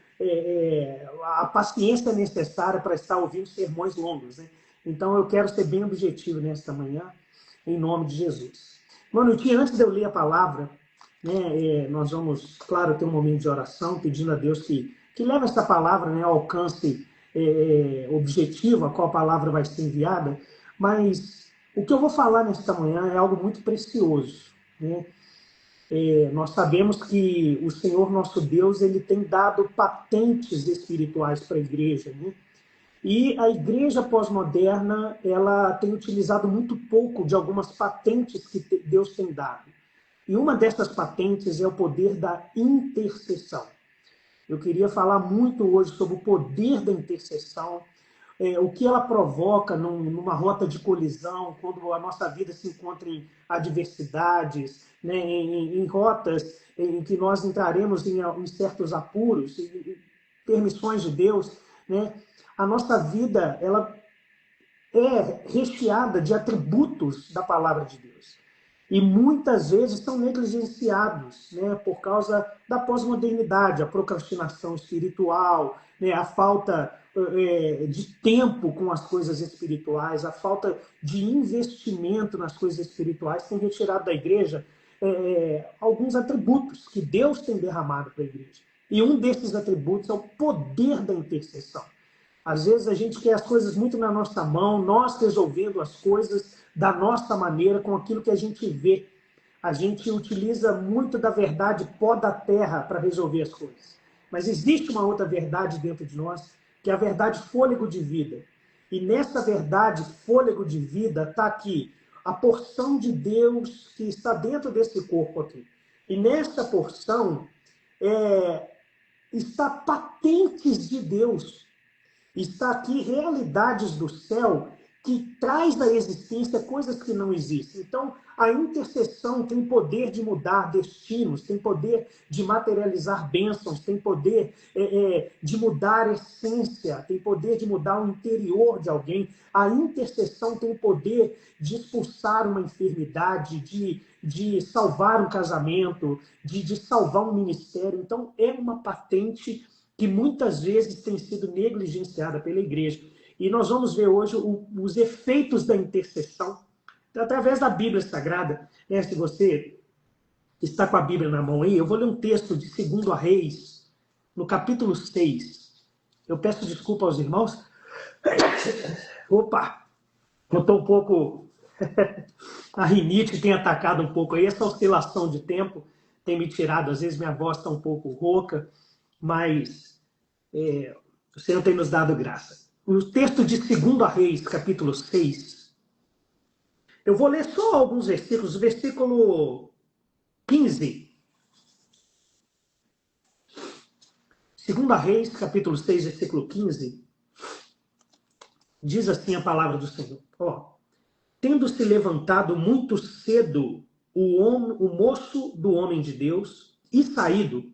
a paciência necessária para estar ouvindo sermões longos, né? Então eu quero ser bem objetivo nesta manhã, em nome de Jesus. Mano, antes de eu ler a palavra, né, nós vamos, claro, ter um momento de oração, pedindo a Deus que leve essa palavra, né, ao alcance objetivo, a qual a palavra vai ser enviada, mas o que eu vou falar nesta manhã é algo muito precioso, né? Nós sabemos que o Senhor nosso Deus, ele tem dado patentes espirituais para a igreja, né? E a igreja pós-moderna, ela tem utilizado muito pouco de algumas patentes que Deus tem dado. E uma dessas patentes é o poder da intercessão. Eu queria falar muito hoje sobre o poder da intercessão, o que ela provoca numa rota de colisão, quando a nossa vida se encontra em adversidades, né, em rotas em que nós entraremos em certos apuros, em permissões de Deus, né? A nossa vida, ela é recheada de atributos da palavra de Deus. E muitas vezes são negligenciados, né, por causa da pós-modernidade, a procrastinação espiritual, né, a falta de tempo com as coisas espirituais, a falta de investimento nas coisas espirituais tem retirado da igreja alguns atributos que Deus tem derramado para a igreja. E um desses atributos é o poder da intercessão. Às vezes a gente quer as coisas muito na nossa mão, nós resolvendo as coisas da nossa maneira, com aquilo que a gente vê. A gente utiliza muito da verdade pó da terra para resolver as coisas. Mas existe uma outra verdade dentro de nós, que é a verdade fôlego de vida. E nessa verdade fôlego de vida está aqui a porção de Deus que está dentro desse corpo aqui. E nessa porção está patentes de Deus. Está aqui realidades do céu que traz à existência coisas que não existem. Então, a intercessão tem poder de mudar destinos, tem poder de materializar bênçãos, tem poder de mudar a essência, tem poder de mudar o interior de alguém. A intercessão tem poder de expulsar uma enfermidade, de salvar um casamento, de salvar um ministério. Então, é uma patente que muitas vezes tem sido negligenciada pela igreja. E nós vamos ver hoje os efeitos da intercessão através da Bíblia Sagrada. Né? Se você está com a Bíblia na mão aí, eu vou ler um texto de 2 Reis, no capítulo 6. Eu peço desculpa aos irmãos. Opa! Eu estou um pouco... A rinite tem atacado um pouco aí. Essa oscilação de tempo tem me tirado. Às vezes minha voz está um pouco rouca, mas o Senhor tem nos dado graça. O texto de 2 Reis, capítulo 6, eu vou ler só alguns versículos. O versículo 15. 2 Reis, capítulo 6, versículo 15. Diz assim a palavra do Senhor. Tendo se levantado muito cedo o moço do homem de Deus e saído,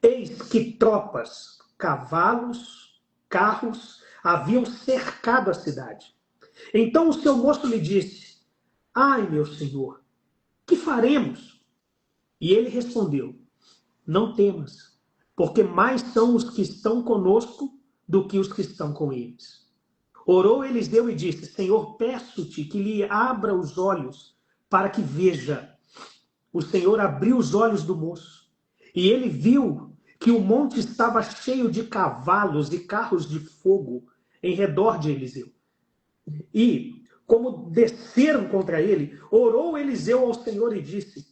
eis que tropas, cavalos, carros haviam cercado a cidade. Então o seu moço lhe disse: ai, meu senhor, que faremos? E ele respondeu: não temas, porque mais são os que estão conosco do que os que estão com eles. Orou Eliseu e disse: Senhor, peço-te que lhe abra os olhos para que veja. O Senhor abriu os olhos do moço e ele viu que o monte estava cheio de cavalos e carros de fogo em redor de Eliseu. E, como desceram contra ele, orou Eliseu ao Senhor e disse: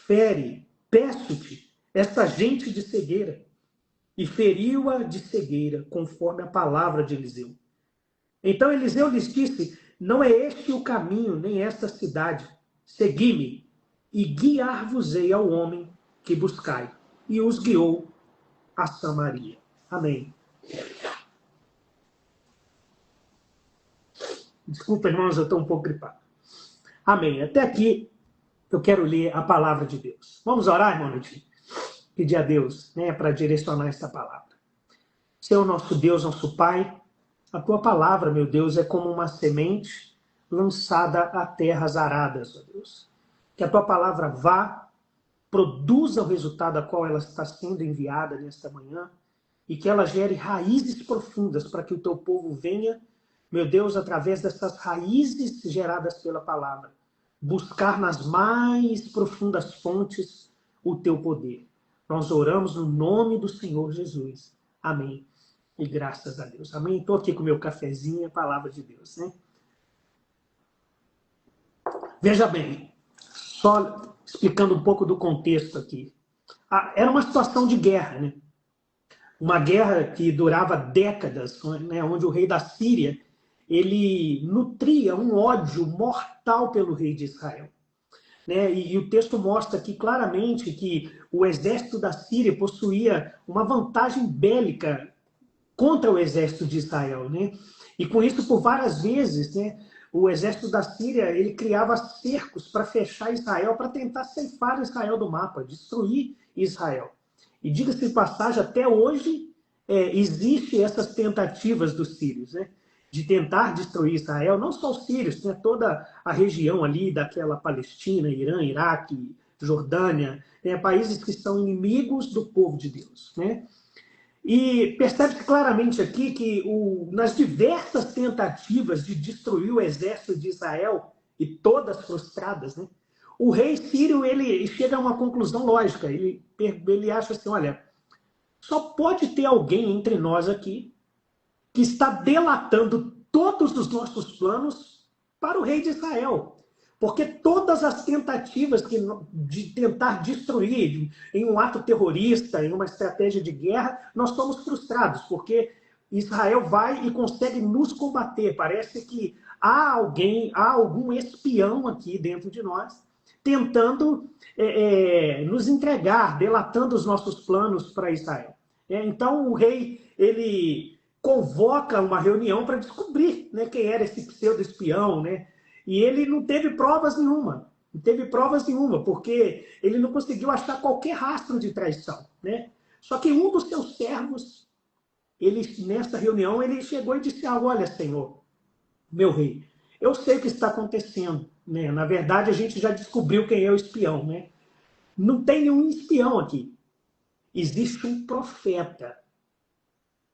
fere, peço-te, esta gente de cegueira. E feriu-a de cegueira, conforme a palavra de Eliseu. Então Eliseu lhes disse: Não é este o caminho, nem esta cidade. Segui-me, e guiar-vos-ei ao homem que buscai. E os guiou a Samaria. Amém. Desculpa, irmãos, eu estou um pouco gripado. Amém. Até aqui eu quero ler a palavra de Deus. Vamos orar, irmão Nilton? Pedir a Deus, né, para direcionar essa palavra. Senhor, nosso Deus, nosso Pai, a tua palavra, meu Deus, é como uma semente lançada a terras aradas, ó Deus. Que a tua palavra vá, produza o resultado a qual ela está sendo enviada nesta manhã e que ela gere raízes profundas para que o teu povo venha, meu Deus, através dessas raízes geradas pela palavra, buscar nas mais profundas fontes o teu poder. Nós oramos no nome do Senhor Jesus. Amém. E graças a Deus. Amém. Estou aqui com o meu cafezinho, a palavra de Deus, né? Veja bem, só explicando um pouco do contexto aqui. Era uma situação de guerra, né? Uma guerra que durava décadas, né? Onde o rei da Síria, ele nutria um ódio mortal pelo rei de Israel. Né? E o texto mostra aqui claramente que o exército da Síria possuía uma vantagem bélica contra o exército de Israel. Né? E com isso, por várias vezes, né, o exército da Síria ele criava cercos para fechar Israel, para tentar ceifar Israel do mapa, destruir Israel. E diga-se de passagem, até hoje existem essas tentativas dos sírios, né? De tentar destruir Israel, não só os sírios, né, toda a região ali daquela Palestina, Irã, Iraque, Jordânia, né, países que são inimigos do povo de Deus. Né? E percebe-se claramente aqui que nas diversas tentativas de destruir o exército de Israel, e todas frustradas, né, o rei sírio ele chega a uma conclusão lógica. Ele acha assim, olha, só pode ter alguém entre nós aqui que está delatando todos os nossos planos para o rei de Israel. Porque todas as tentativas de tentar destruir em um ato terrorista, em uma estratégia de guerra, nós somos frustrados, porque Israel vai e consegue nos combater. Parece que há algum espião aqui dentro de nós, tentando nos entregar, delatando os nossos planos para Israel. Então o rei, ele convoca uma reunião para descobrir, né, quem era esse pseudo-espião, né? E ele não teve provas nenhuma. Não teve provas nenhuma, porque ele não conseguiu achar qualquer rastro de traição, né? Só que um dos seus servos, nessa reunião, ele chegou e disse algo, olha, Senhor, meu rei, eu sei o que está acontecendo, né? Na verdade, a gente já descobriu quem é o espião, né? Não tem nenhum espião aqui. Existe um profeta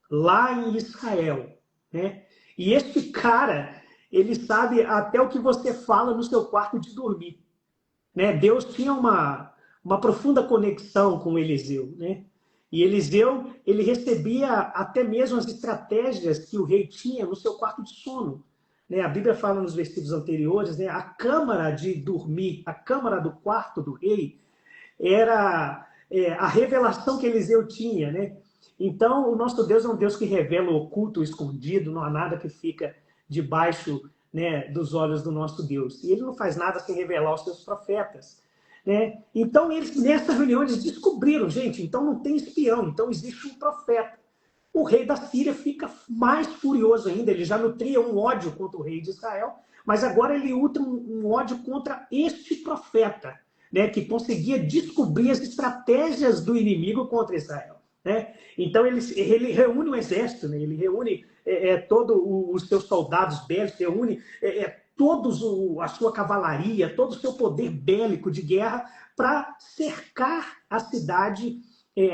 lá em Israel, né? E este cara, ele sabe até o que você fala no seu quarto de dormir, né? Deus tinha uma profunda conexão com Eliseu, né? E Eliseu, ele recebia até mesmo as estratégias que o rei tinha no seu quarto de sono, né? A Bíblia fala nos versículos anteriores, né? A câmara de dormir, a câmara do quarto do rei, era a revelação que Eliseu tinha, né? Então, o nosso Deus é um Deus que revela o oculto, o escondido, não há nada que fica debaixo, né, dos olhos do nosso Deus. E ele não faz nada sem revelar os seus profetas. Né? Então, nessa reunião, eles descobriram, gente, então não tem espião, então existe um profeta. O rei da Síria fica mais furioso ainda, ele já nutria um ódio contra o rei de Israel, mas agora ele nutre um ódio contra este profeta, né, que conseguia descobrir as estratégias do inimigo contra Israel. Né? Então ele reúne um exército, né? Ele reúne todos os seus soldados bélicos, reúne toda a sua cavalaria, todo o seu poder bélico de guerra para cercar a cidade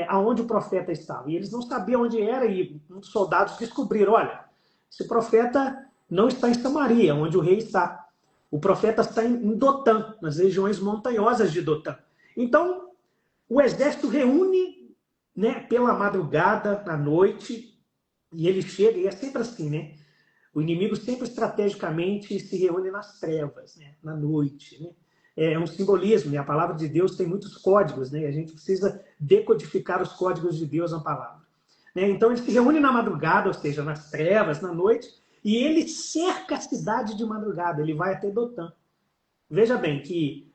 aonde o profeta estava. E eles não sabiam onde era e os soldados descobriram, olha, esse profeta não está em Samaria, onde o rei está. O profeta está em Dotã, nas regiões montanhosas de Dotã. Então, o exército reúne, né, pela madrugada, à noite, e ele chega, e é sempre assim, né? O inimigo sempre estrategicamente se reúne nas trevas, né? Na noite, né? É um simbolismo, né? A palavra de Deus tem muitos códigos, né? A gente precisa decodificar os códigos de Deus na palavra. Né? Então ele se reúne na madrugada, ou seja, nas trevas, na noite, E ele cerca a cidade de madrugada, ele vai até Dotã. Veja bem que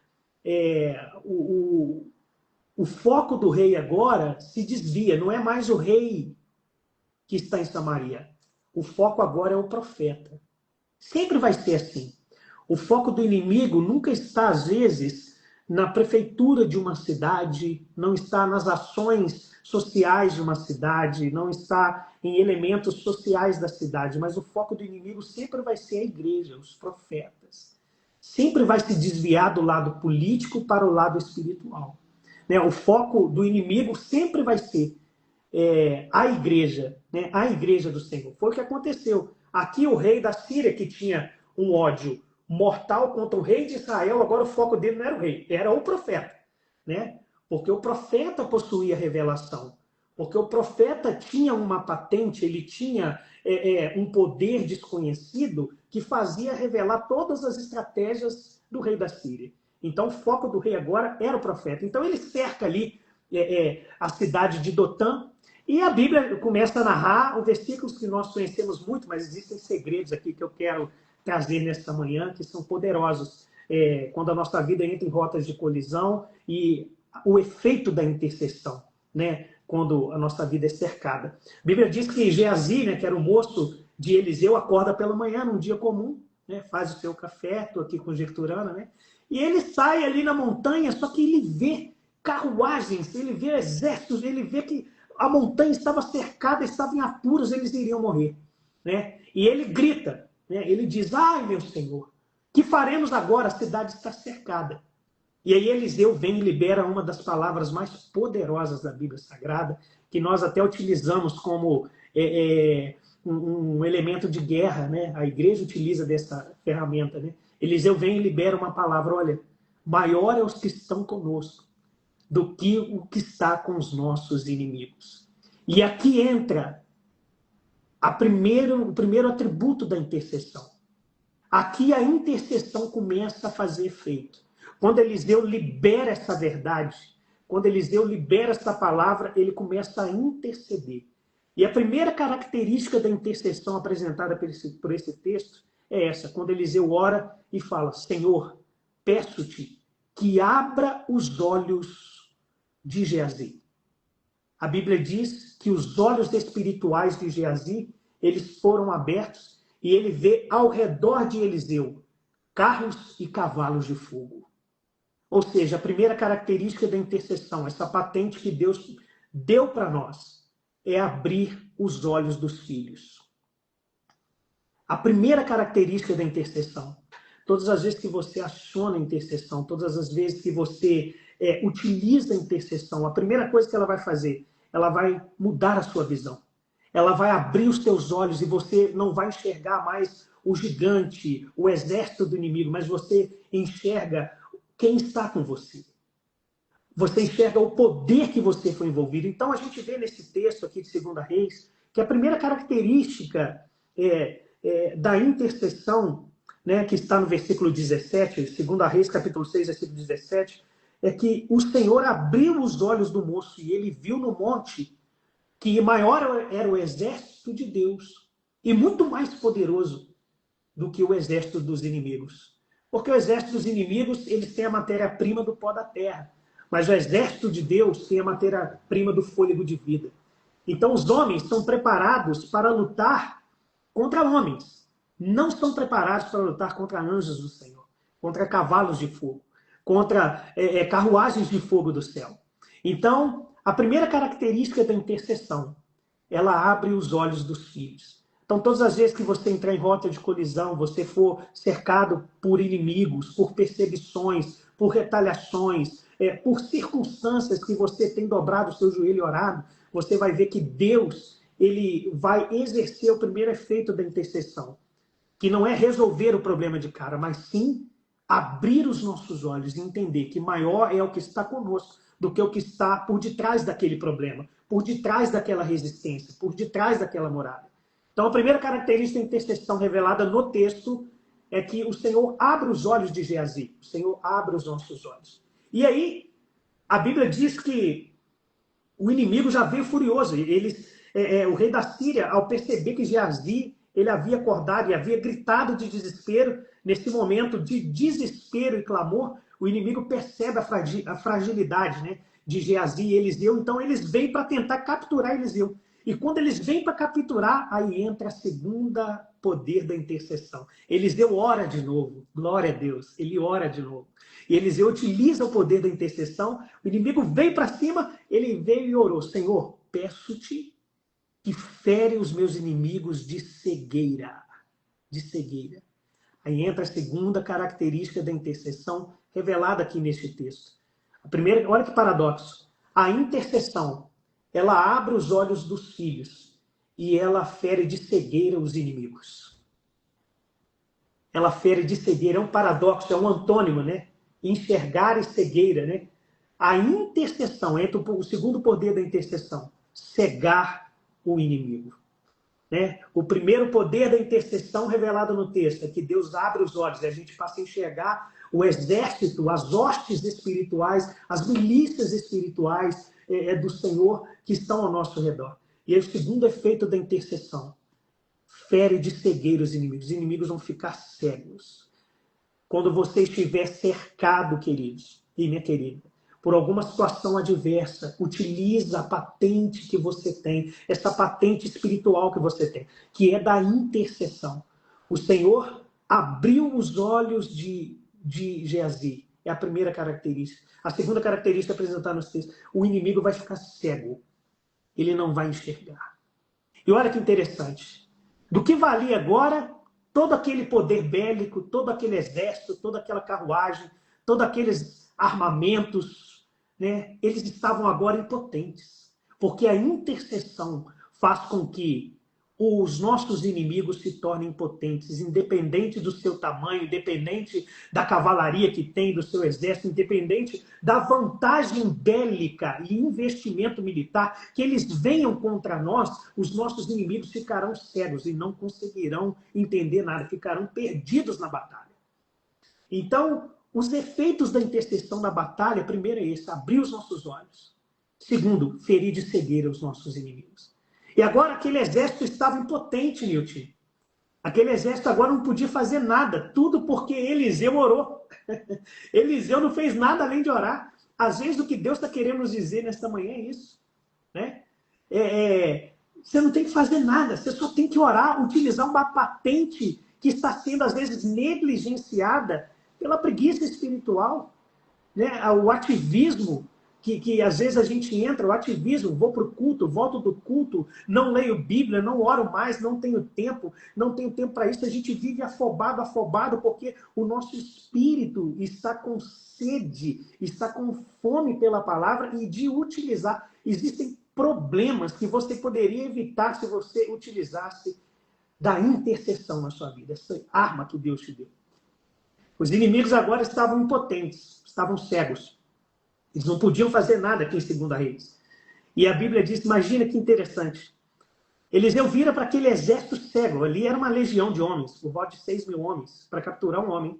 o foco do rei agora se desvia, não é mais o rei que está em Samaria. O foco agora é o profeta. Sempre vai ser assim. O foco do inimigo nunca está, às vezes, na prefeitura de uma cidade, não está nas ações sociais de uma cidade, não está em elementos sociais da cidade, mas o foco do inimigo sempre vai ser a igreja, os profetas. Sempre vai se desviar do lado político para o lado espiritual. Né? O foco do inimigo sempre vai ser a igreja, né? A igreja do Senhor. Foi o que aconteceu. Aqui o rei da Síria, que tinha um ódio mortal contra o rei de Israel, agora o foco dele não era o rei, era o profeta. Né? Porque o profeta possuía revelação. Porque o profeta tinha uma patente, ele tinha um poder desconhecido que fazia revelar todas as estratégias do rei da Síria. Então o foco do rei agora era o profeta. Então ele cerca ali a cidade de Dotã, e a Bíblia começa a narrar os versículos que nós conhecemos muito, mas existem segredos aqui que eu quero trazer nesta manhã, que são poderosos, quando a nossa vida entra em rotas de colisão e o efeito da intercessão, né? Quando a nossa vida é cercada. A Bíblia diz que Geazi, né, que era o moço de Eliseu, acorda pela manhã, num dia comum, né, faz o seu café, estou aqui conjecturando, né? E ele sai ali na montanha, só que ele vê carruagens, ele vê exércitos, ele vê que a montanha estava cercada, estava em apuros, eles iriam morrer. Né? E ele grita, né? Ele diz, ai meu Senhor, que faremos agora? A cidade está cercada. E aí Eliseu vem e libera uma das palavras mais poderosas da Bíblia Sagrada, que nós até utilizamos como um elemento de guerra, né? A igreja utiliza dessa ferramenta. Né? Eliseu vem e libera uma palavra, olha, maior é os que estão conosco do que o que está com os nossos inimigos. E aqui entra o primeiro atributo da intercessão. Aqui a intercessão começa a fazer efeito. Quando Eliseu libera essa verdade, quando Eliseu libera essa palavra, ele começa a interceder. E a primeira característica da intercessão apresentada por esse texto é essa, quando Eliseu ora e fala, Senhor, peço-te que abra os olhos de Geazi. A Bíblia diz que os olhos espirituais de Geazi, eles foram abertos e ele vê ao redor de Eliseu carros e cavalos de fogo. Ou seja, a primeira característica da intercessão, essa patente que Deus deu para nós, é abrir os olhos dos filhos. A primeira característica da intercessão. Todas as vezes que você aciona a intercessão, todas as vezes que você utiliza a intercessão, a primeira coisa que ela vai fazer, ela vai mudar a sua visão. Ela vai abrir os teus olhos e você não vai enxergar mais o gigante, o exército do inimigo, mas você enxerga quem está com você. Você enxerga o poder que você foi envolvido. Então a gente vê nesse texto aqui de 2 Reis que a primeira característica da intercessão, né, que está no versículo 17, 2 Reis, capítulo 6, versículo 17, é que o Senhor abriu os olhos do moço e ele viu no monte que maior era o exército de Deus e muito mais poderoso do que o exército dos inimigos. Porque o exército dos inimigos, eles têm a matéria-prima do pó da terra, mas o exército de Deus tem a matéria-prima do fôlego de vida. Então os homens são preparados para lutar contra homens, não são preparados para lutar contra anjos do Senhor, contra cavalos de fogo, contra carruagens de fogo do céu. Então, a primeira característica da intercessão, ela abre os olhos dos filhos. Então, todas as vezes que você entrar em rota de colisão, você for cercado por inimigos, por perseguições, por retaliações, por circunstâncias que você tem dobrado o seu joelho e orado, você vai ver que Deus, ele vai exercer o primeiro efeito da intercessão, que não é resolver o problema de cara, mas sim abrir os nossos olhos e entender que maior é o que está conosco do que o que está por detrás daquele problema, por detrás daquela resistência, por detrás daquela muralha. Então, a primeira característica da intercessão revelada no texto é que o Senhor abre os olhos de Geazi. O Senhor abre os nossos olhos. E aí, a Bíblia diz que o inimigo já veio furioso. O rei da Síria, ao perceber que Geazi ele havia acordado e havia gritado de desespero. Nesse momento de desespero e clamor, o inimigo percebe a fragilidade, né, de Geazi e Eliseu. Então eles vêm para tentar capturar Eliseu. E quando eles vêm para capturar, aí entra a segunda poder da intercessão. Eliseu ora de novo. Glória a Deus. Ele ora de novo. E Eliseu utiliza o poder da intercessão. O inimigo veio para cima, ele veio e orou: Senhor, peço-te que fere os meus inimigos de cegueira. De cegueira. Aí entra a segunda característica da intercessão revelada aqui neste texto. A primeira, olha que paradoxo. A intercessão, ela abre os olhos dos filhos e ela fere de cegueira os inimigos. Ela fere de cegueira, é um paradoxo, é um antônimo, né? Enxergar e cegueira, né? A intercessão, entra o segundo poder da intercessão, cegar o inimigo. Né? O primeiro poder da intercessão revelado no texto é que Deus abre os olhos e a gente passa a enxergar o exército, as hostes espirituais, as milícias espirituais do Senhor que estão ao nosso redor. E aí o segundo efeito da intercessão, fere de cegueira os inimigos. Os inimigos vão ficar cegos. Quando você estiver cercado, queridos e minha querida, por alguma situação adversa, utiliza a patente que você tem, essa patente espiritual que você tem, que é da intercessão. O Senhor abriu os olhos de Geazi. É a primeira característica. A segunda característica apresentada nos textos: o inimigo vai ficar cego. Ele não vai enxergar. E olha que interessante. Do que valia agora todo aquele poder bélico, todo aquele exército, toda aquela carruagem, todos aqueles armamentos, né? Eles estavam agora impotentes. Porque a intercessão faz com que os nossos inimigos se tornem impotentes, independente do seu tamanho, independente da cavalaria que tem, do seu exército, independente da vantagem bélica e investimento militar, que eles venham contra nós, os nossos inimigos ficarão cegos e não conseguirão entender nada, ficarão perdidos na batalha. Então, os efeitos da intercessão na batalha, primeiro é esse, abrir os nossos olhos. Segundo, ferir de cegueira os nossos inimigos. E agora aquele exército estava impotente, Nilton. Aquele exército agora não podia fazer nada. Tudo porque Eliseu orou. Eliseu não fez nada além de orar. Às vezes o que Deus está querendo nos dizer nesta manhã é isso. Né? Você não tem que fazer nada. Você só tem que orar, utilizar uma patente que está sendo às vezes negligenciada pela preguiça espiritual. Né? O ativismo. Que às vezes a gente entra, o ativismo, vou para o culto, volto do culto, não leio Bíblia, não oro mais, não tenho tempo para isso. A gente vive afobado, porque o nosso espírito está com sede, está com fome pela palavra e de utilizar. Existem problemas que você poderia evitar se você utilizasse da intercessão na sua vida, essa arma que Deus te deu. Os inimigos agora estavam impotentes, estavam cegos. Eles não podiam fazer nada aqui em 2 Reis. E a Bíblia diz, imagina que interessante. Eliseu vira para aquele exército cego. Ali era uma legião de homens, por volta de 6.000 homens, para capturar um homem.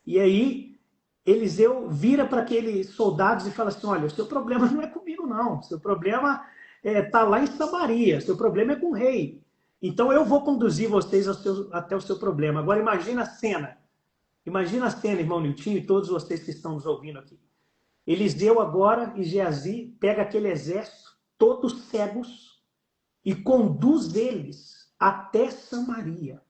E aí, Eliseu vira para aqueles soldados e fala assim, olha, o seu problema não é comigo não. O seu problema está lá em Samaria. O seu problema é com o rei. Então eu vou conduzir vocês até o seu problema. Agora imagina a cena. Imagina a cena, irmão Nilton, e todos vocês que estão nos ouvindo aqui. Eliseu agora e Geazi pega aquele exército, todos cegos, e conduz eles até Samaria.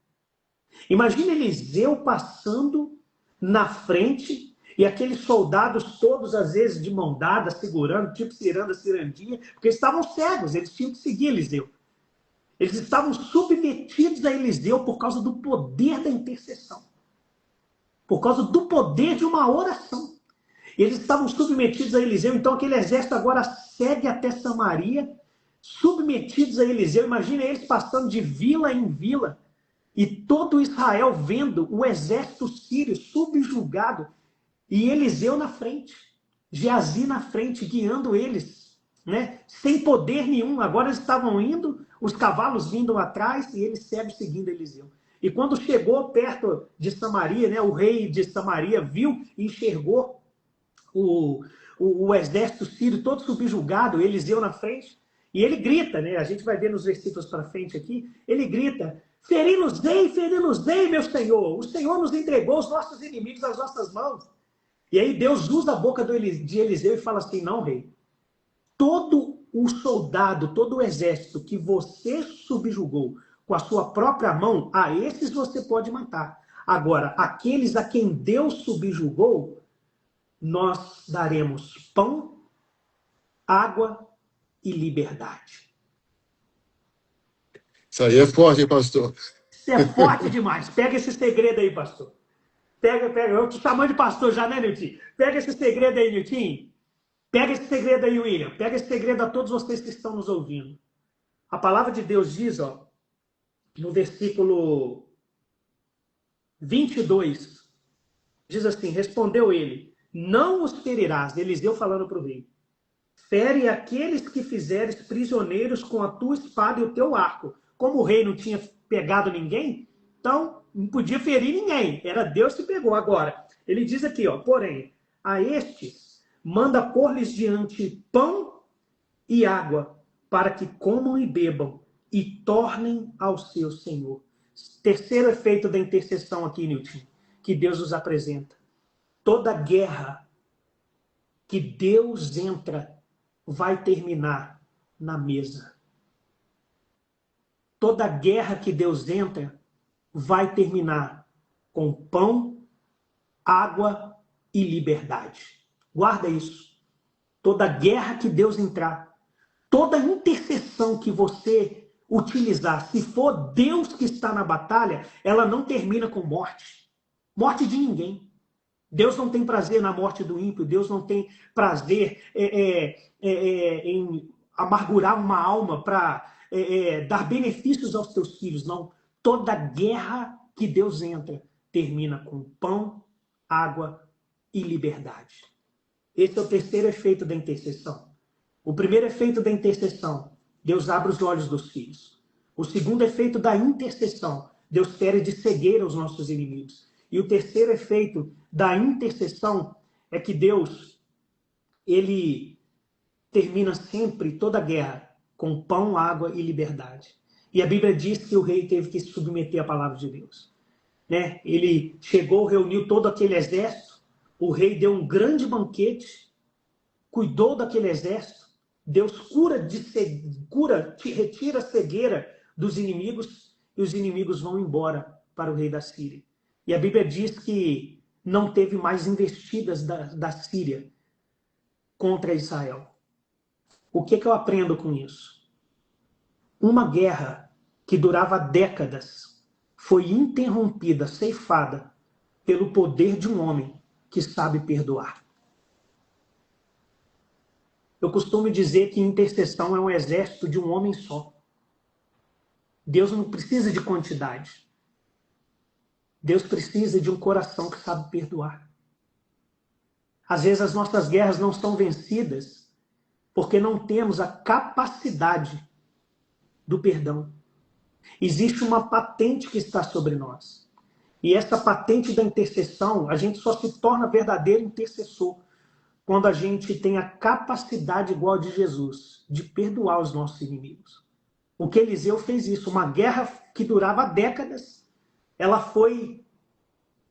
Imagina Eliseu passando na frente e aqueles soldados todos, às vezes, de mão dada, segurando, tipo ciranda, cirandia, porque eles estavam cegos, eles tinham que seguir Eliseu. Eles estavam submetidos a Eliseu por causa do poder da intercessão. Por causa do poder de uma oração. Eles estavam submetidos a Eliseu, então aquele exército agora segue até Samaria, submetidos a Eliseu. Imagina eles passando de vila em vila, e todo Israel vendo o exército sírio subjugado, e Eliseu na frente, Geazi na frente, guiando eles, né? Sem poder nenhum. Agora eles estavam indo, os cavalos vindo atrás, e eles cegos seguindo Eliseu. E quando chegou perto de Samaria, né, o rei de Samaria viu e enxergou o exército sírio todo subjugado, Eliseu na frente, e ele grita, né? A gente vai ver nos versículos para frente aqui, ele grita, Feri-nos-ei, meu Senhor. O Senhor nos entregou os nossos inimigos às nossas mãos. E aí Deus usa a boca de Eliseu e fala assim, não, rei, todo o soldado, todo o exército que você subjugou com a sua própria mão, a esses você pode matar. Agora, aqueles a quem Deus subjugou, nós daremos pão, água e liberdade. Isso aí é forte, hein, pastor? Isso é forte demais. Pega esse segredo aí, pastor. Pega. Eu te chamando de pastor já, né, Nilton? Pega esse segredo aí, Nilton. Pega esse segredo aí, William. Pega esse segredo a todos vocês que estão nos ouvindo. A palavra de Deus diz, ó, no versículo 22, diz assim, respondeu ele, não os ferirás, Eliseu falando para o rei, fere aqueles que fizeres prisioneiros com a tua espada e o teu arco. Como o rei não tinha pegado ninguém, então não podia ferir ninguém, era Deus que pegou. Agora, ele diz aqui, ó, porém, a estes manda pôr-lhes diante pão e água, para que comam e bebam, e tornem ao seu Senhor. Terceiro efeito da intercessão aqui, Nilton, que Deus nos apresenta. Toda guerra que Deus entra vai terminar na mesa. Toda guerra que Deus entra vai terminar com pão, água e liberdade. Guarda isso. Toda guerra que Deus entrar, toda intercessão que você utilizar, se for Deus que está na batalha, ela não termina com morte. Morte de ninguém. Deus não tem prazer na morte do ímpio. Deus não tem prazer em amargurar uma alma para dar benefícios aos teus filhos. Não. Toda guerra que Deus entra termina com pão, água e liberdade. Esse é o terceiro efeito da intercessão. O primeiro efeito da intercessão, Deus abre os olhos dos filhos. O segundo efeito da intercessão, Deus fere de cegueira os nossos inimigos. E o terceiro efeito da intercessão é que Deus, ele termina sempre toda a guerra com pão, água e liberdade. E a Bíblia diz que o rei teve que se submeter à palavra de Deus. Né? Ele chegou, reuniu todo aquele exército, o rei deu um grande banquete, cuidou daquele exército, Deus retira a cegueira dos inimigos e os inimigos vão embora para o rei da Síria. E a Bíblia diz que não teve mais investidas da Síria contra Israel. O que eu aprendo com isso? Uma guerra que durava décadas foi interrompida, ceifada, pelo poder de um homem que sabe perdoar. Eu costumo dizer que intercessão é um exército de um homem só. Deus não precisa de quantidade. Deus precisa de um coração que sabe perdoar. Às vezes as nossas guerras não são vencidas porque não temos a capacidade do perdão. Existe uma patente que está sobre nós. E essa patente da intercessão, a gente só se torna verdadeiro intercessor quando a gente tem a capacidade igual a de Jesus, de perdoar os nossos inimigos. O que Eliseu fez isso, uma guerra que durava décadas, ela foi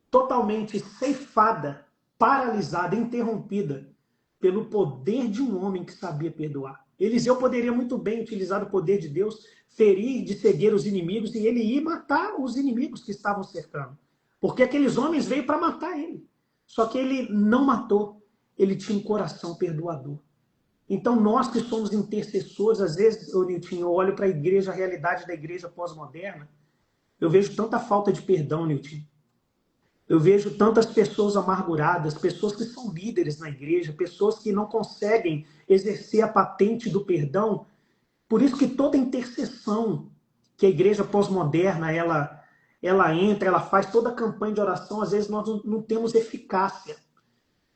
totalmente ceifada, paralisada, interrompida pelo poder de um homem que sabia perdoar. Eliseu poderia muito bem utilizar o poder de Deus, ferir de cegueira os inimigos e ele ia matar os inimigos que estavam cercando. Porque aqueles homens veio para matar ele. Só que ele não matou. Ele tinha um coração perdoador. Então nós que somos intercessores, às vezes, Nilton, eu olho para a igreja, a realidade da igreja pós-moderna, eu vejo tanta falta de perdão, Nilton. Eu vejo tantas pessoas amarguradas, pessoas que são líderes na igreja, pessoas que não conseguem exercer a patente do perdão. Por isso que toda intercessão que a igreja pós-moderna ela entra, ela faz toda a campanha de oração, às vezes nós não temos eficácia.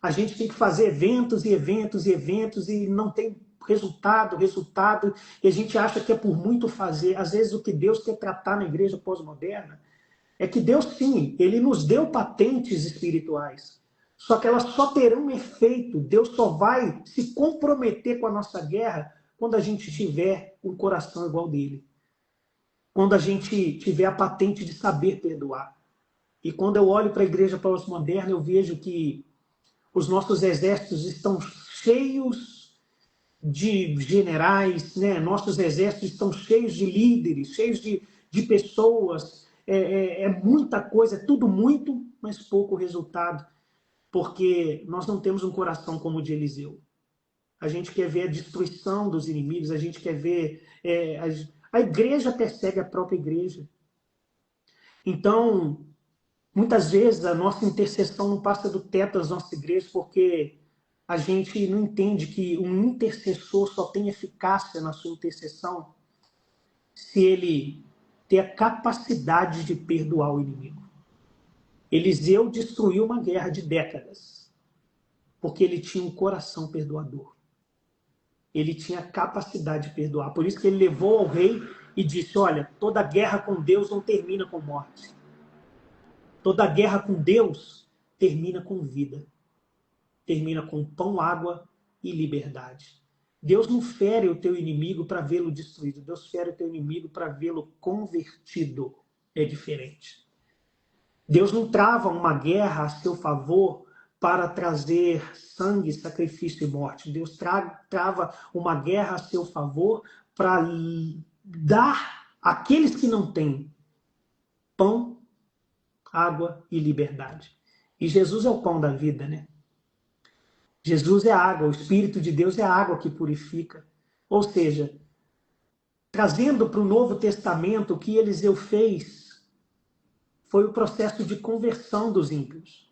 A gente tem que fazer eventos e eventos e eventos e não tem resultado, e a gente acha que é por muito fazer. Às vezes o que Deus quer tratar na igreja pós-moderna é que Deus, sim, ele nos deu patentes espirituais. Só que elas só terão efeito, Deus só vai se comprometer com a nossa guerra quando a gente tiver um coração igual dele. quando a gente tiver a patente de saber perdoar. E quando eu olho para a igreja pós-moderna, eu vejo que os nossos exércitos estão cheios de generais, né? Nossos exércitos estão cheios de líderes, cheios de pessoas. É muita coisa, é tudo muito, mas pouco resultado, porque nós não temos um coração como o de Eliseu. A gente quer ver a destruição dos inimigos, a gente quer ver. A igreja persegue a própria igreja. Então, muitas vezes a nossa intercessão não passa do teto das nossas igrejas porque a gente não entende que um intercessor só tem eficácia na sua intercessão se ele ter a capacidade de perdoar o inimigo. Eliseu destruiu uma guerra de décadas porque ele tinha um coração perdoador. Ele tinha capacidade de perdoar. Por isso que ele levou ao rei e disse: olha, toda guerra com Deus não termina com morte. Toda guerra com Deus termina com vida. Termina com pão, água e liberdade. Deus não fere o teu inimigo para vê-lo destruído. Deus fere o teu inimigo para vê-lo convertido. É diferente. Deus não trava uma guerra a seu favor para trazer sangue, sacrifício e morte. Deus trava uma guerra a seu favor para dar àqueles que não têm pão, água e liberdade. E Jesus é o pão da vida, né? Jesus é a água, o Espírito de Deus é a água que purifica. Ou seja, trazendo para o Novo Testamento, o que Eliseu fez foi o processo de conversão dos ímpios.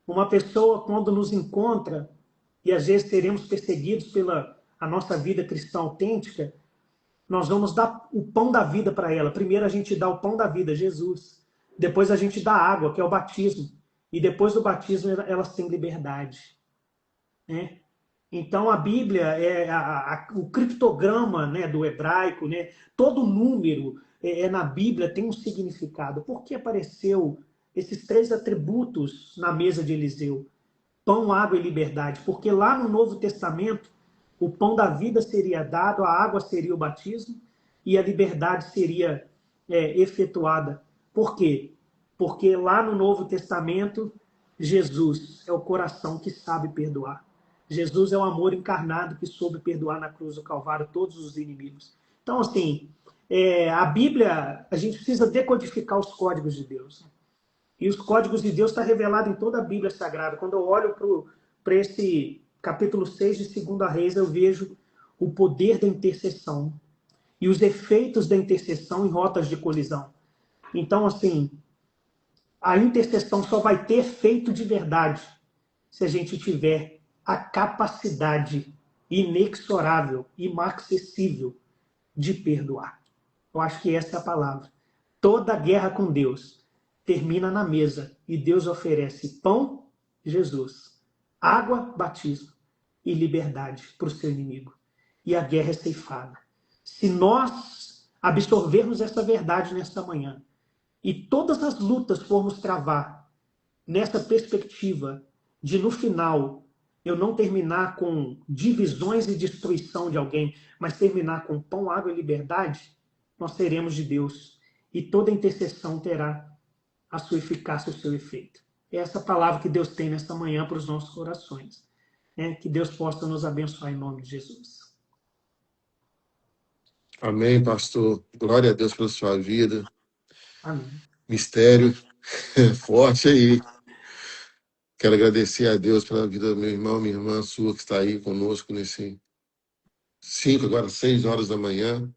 Uma pessoa, quando nos encontra, e às vezes seremos perseguidos pela a nossa vida cristã autêntica, nós vamos dar o pão da vida para ela. Primeiro a gente dá o pão da vida, Jesus. Depois a gente dá água, que é o batismo. E depois do batismo elas têm liberdade. Né? Então a Bíblia é o criptograma, né, do hebraico, né? Todo número na Bíblia tem um significado. Por que apareceu esses três atributos na mesa de Eliseu? Pão, água e liberdade. Porque lá no Novo Testamento, o pão da vida seria dado, a água seria o batismo e a liberdade seria efetuada. Por quê? Porque lá no Novo Testamento, Jesus é o coração que sabe perdoar. Jesus é o amor encarnado que soube perdoar na cruz do Calvário todos os inimigos. Então, assim, a Bíblia, a gente precisa decodificar os códigos de Deus. E os códigos de Deus estão revelados em toda a Bíblia Sagrada. Quando eu olho para esse capítulo 6 de 2 Reis, eu vejo o poder da intercessão e os efeitos da intercessão em rotas de colisão. Então, assim, a intercessão só vai ter efeito de verdade se a gente tiver a capacidade inexorável, inacessível de perdoar. Eu acho que essa é a palavra. Toda guerra com Deus termina na mesa e Deus oferece pão, Jesus, água, batismo e liberdade para o seu inimigo. E a guerra é ceifada. Se nós absorvermos essa verdade nesta manhã e todas as lutas formos travar nessa perspectiva de, no final, eu não terminar com divisões e destruição de alguém, mas terminar com pão, água e liberdade, nós seremos de Deus. E toda intercessão terá a sua eficácia, o seu efeito. É essa palavra que Deus tem nesta manhã para os nossos corações. Que Deus possa nos abençoar em nome de Jesus. Amém, pastor. Glória a Deus pela sua vida. Amém. Mistério forte aí. Quero agradecer a Deus pela vida do meu irmão, minha irmã sua, que está aí conosco nesse 6 horas da manhã.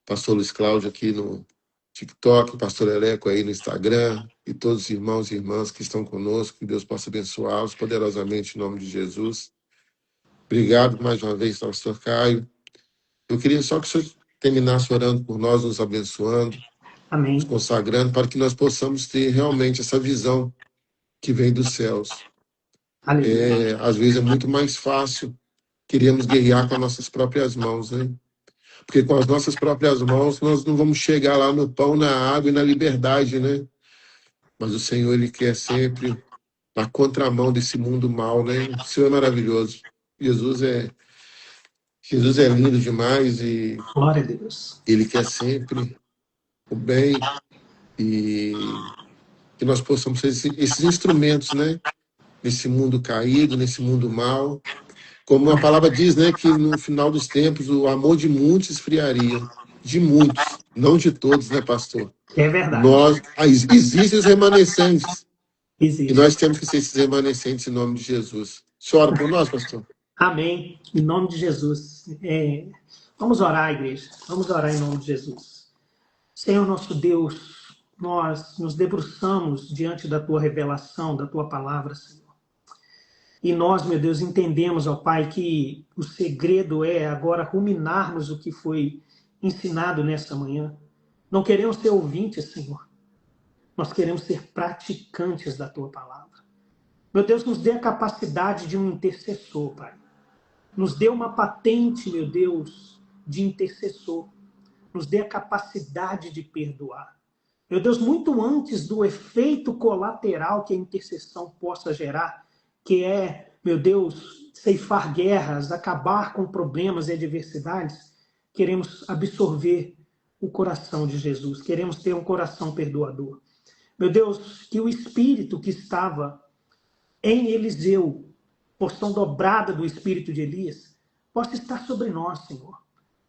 Pastor Luiz Cláudio aqui no TikTok, pastor Eleco aí no Instagram, e todos os irmãos e irmãs que estão conosco, que Deus possa abençoá-los poderosamente em nome de Jesus. Obrigado mais uma vez, pastor Caio. Eu queria só que o senhor terminasse orando por nós, nos abençoando, Amém. nos consagrando, para que nós possamos ter realmente essa visão que vem dos céus. Às vezes é muito mais fácil queremos guerrear com as nossas próprias mãos, né? Porque com as nossas próprias mãos nós não vamos chegar lá no pão, na água e na liberdade, né? Mas o Senhor, Ele quer sempre na contramão desse mundo mal, né? O Senhor é maravilhoso. Jesus é Jesus é lindo demais e Glória a Deus. Ele quer sempre o bem e que nós possamos ser esses instrumentos, né? Nesse mundo caído, nesse mundo mau. Como a palavra diz, né? Que no final dos tempos o amor de muitos esfriaria. De muitos, não de todos, né, pastor? É verdade. Existem os remanescentes. E Existe. nós temos que ser esses remanescentes em nome de Jesus. Chora por nós, pastor. Amém. Em nome de Jesus. Vamos orar, igreja. Vamos orar em nome de Jesus. Senhor nosso Deus, nós nos debruçamos diante da tua revelação, da tua palavra, Senhor. E nós, meu Deus, entendemos, ó Pai, que o segredo é agora ruminarmos o que foi ensinado nesta manhã. Não queremos ser ouvintes, Senhor. Nós queremos ser praticantes da tua palavra. Meu Deus, nos dê a capacidade de um intercessor, Pai. Nos dê uma patente, meu Deus, de intercessor. Nos dê a capacidade de perdoar. Meu Deus, muito antes do efeito colateral que a intercessão possa gerar, que é, meu Deus, ceifar guerras, acabar com problemas e adversidades, queremos absorver o coração de Jesus, queremos ter um coração perdoador. Meu Deus, que o Espírito que estava em Eliseu, porção dobrada do Espírito de Elias, possa estar sobre nós, Senhor.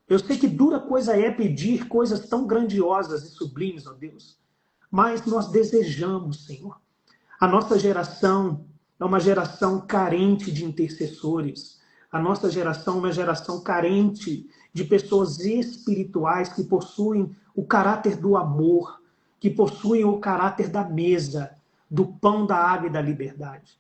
Eu sei que dura coisa é pedir coisas tão grandiosas e sublimes, ó Deus, mas nós desejamos, Senhor. A nossa geração é uma geração carente de intercessores. A nossa geração é uma geração carente de pessoas espirituais que possuem o caráter do amor, que possuem o caráter da mesa, do pão, da água e da liberdade.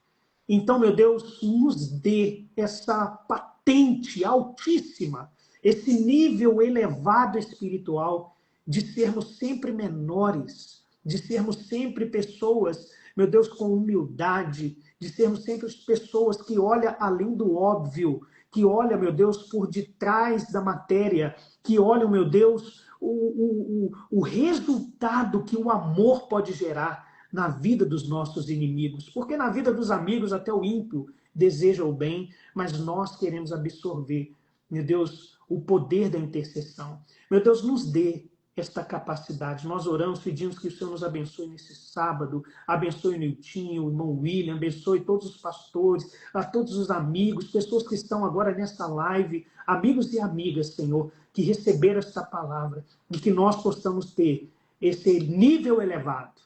Então, meu Deus, nos dê essa patente altíssima, esse nível elevado espiritual de sermos sempre menores, de sermos sempre pessoas, meu Deus, com humildade, de sermos sempre pessoas que olham além do óbvio, que olham, meu Deus, por detrás da matéria, que olham, meu Deus, o resultado que o amor pode gerar na vida dos nossos inimigos. Porque na vida dos amigos até o ímpio deseja o bem, mas nós queremos absorver, meu Deus, o poder da intercessão. Meu Deus, nos dê esta capacidade. Nós oramos, pedimos que o Senhor nos abençoe nesse sábado, abençoe o Niltinho, o irmão William, abençoe todos os pastores, a todos os amigos, pessoas que estão agora nessa live, amigos e amigas, Senhor, que receberam esta palavra e que nós possamos ter esse nível elevado,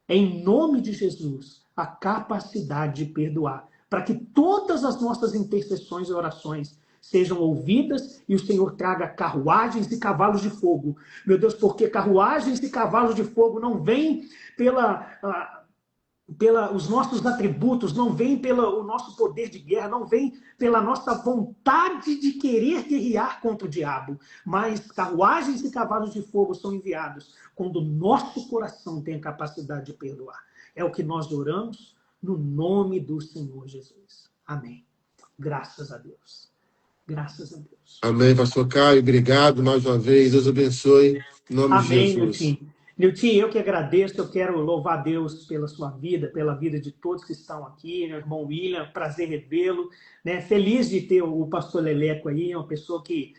em nome de Jesus, a capacidade de perdoar, para que todas as nossas intercessões e orações sejam ouvidas e o Senhor traga carruagens e cavalos de fogo. Meu Deus, porque carruagens e cavalos de fogo não vêm os nossos atributos, não vêm pelo nosso poder de guerra, não vêm pela nossa vontade de querer guerrear contra o diabo, mas carruagens e cavalos de fogo são enviados quando o nosso coração tem a capacidade de perdoar. É o que nós oramos no nome do Senhor Jesus. Amém. Graças a Deus. Graças a Deus. Amém, pastor Caio. Obrigado mais uma vez. Deus abençoe. Em nome de Amém, Jesus. Nilton. Nilton, eu que agradeço. Eu quero louvar Deus pela sua vida, pela vida de todos que estão aqui. Meu irmão William, prazer revê-lo. Né? Feliz de ter o pastor Leleco aí, uma pessoa que,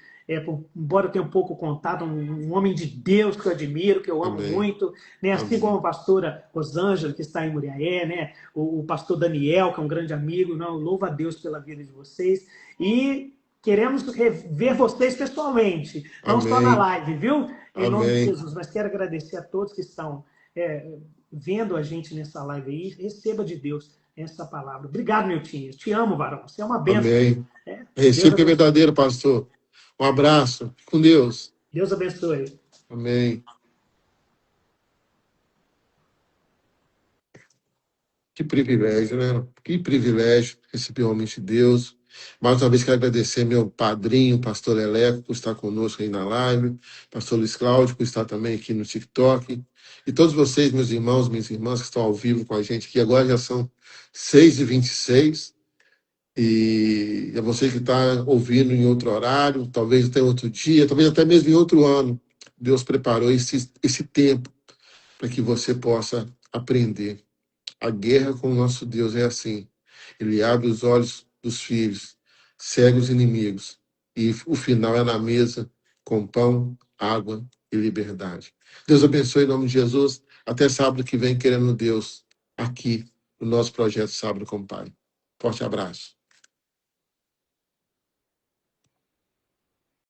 embora eu tenha um pouco contato, um homem de Deus que eu admiro, que eu amo Amém. muito. Né? Assim Amém. como a pastora Rosângela, que está em Muriaé, né? O pastor Daniel, que é um grande amigo. Não, louvo a Deus pela vida de vocês. E queremos ver vocês pessoalmente, não Amém. só na live, viu? Em nome de Amém. Jesus. Mas quero agradecer a todos que estão vendo a gente nessa live aí. Receba de Deus essa palavra. Obrigado, meu tio. Te amo, varão. Você é uma bênção. Amém. Deus Recíproco é abençoe. verdadeiro, pastor. Um abraço. Com Deus. Deus abençoe. Amém. Que privilégio, né? Que privilégio receber o homem de Deus. Mais uma vez quero agradecer meu padrinho, pastor Leleco, por estar conosco aí na live, pastor Luiz Cláudio, por estar também aqui no TikTok, e todos vocês, meus irmãos, minhas irmãs, que estão ao vivo com a gente aqui. Agora já são 6h26, e é você que está ouvindo em outro horário, talvez até outro dia, talvez até mesmo em outro ano. Deus preparou esse tempo para que você possa aprender. A guerra com o nosso Deus é assim. Ele abre os olhos dos filhos, cega os inimigos e o final é na mesa com pão, água e liberdade. Deus abençoe em nome de Jesus. Até sábado que vem, querendo Deus, aqui no nosso projeto Sábado com o Pai. Forte abraço.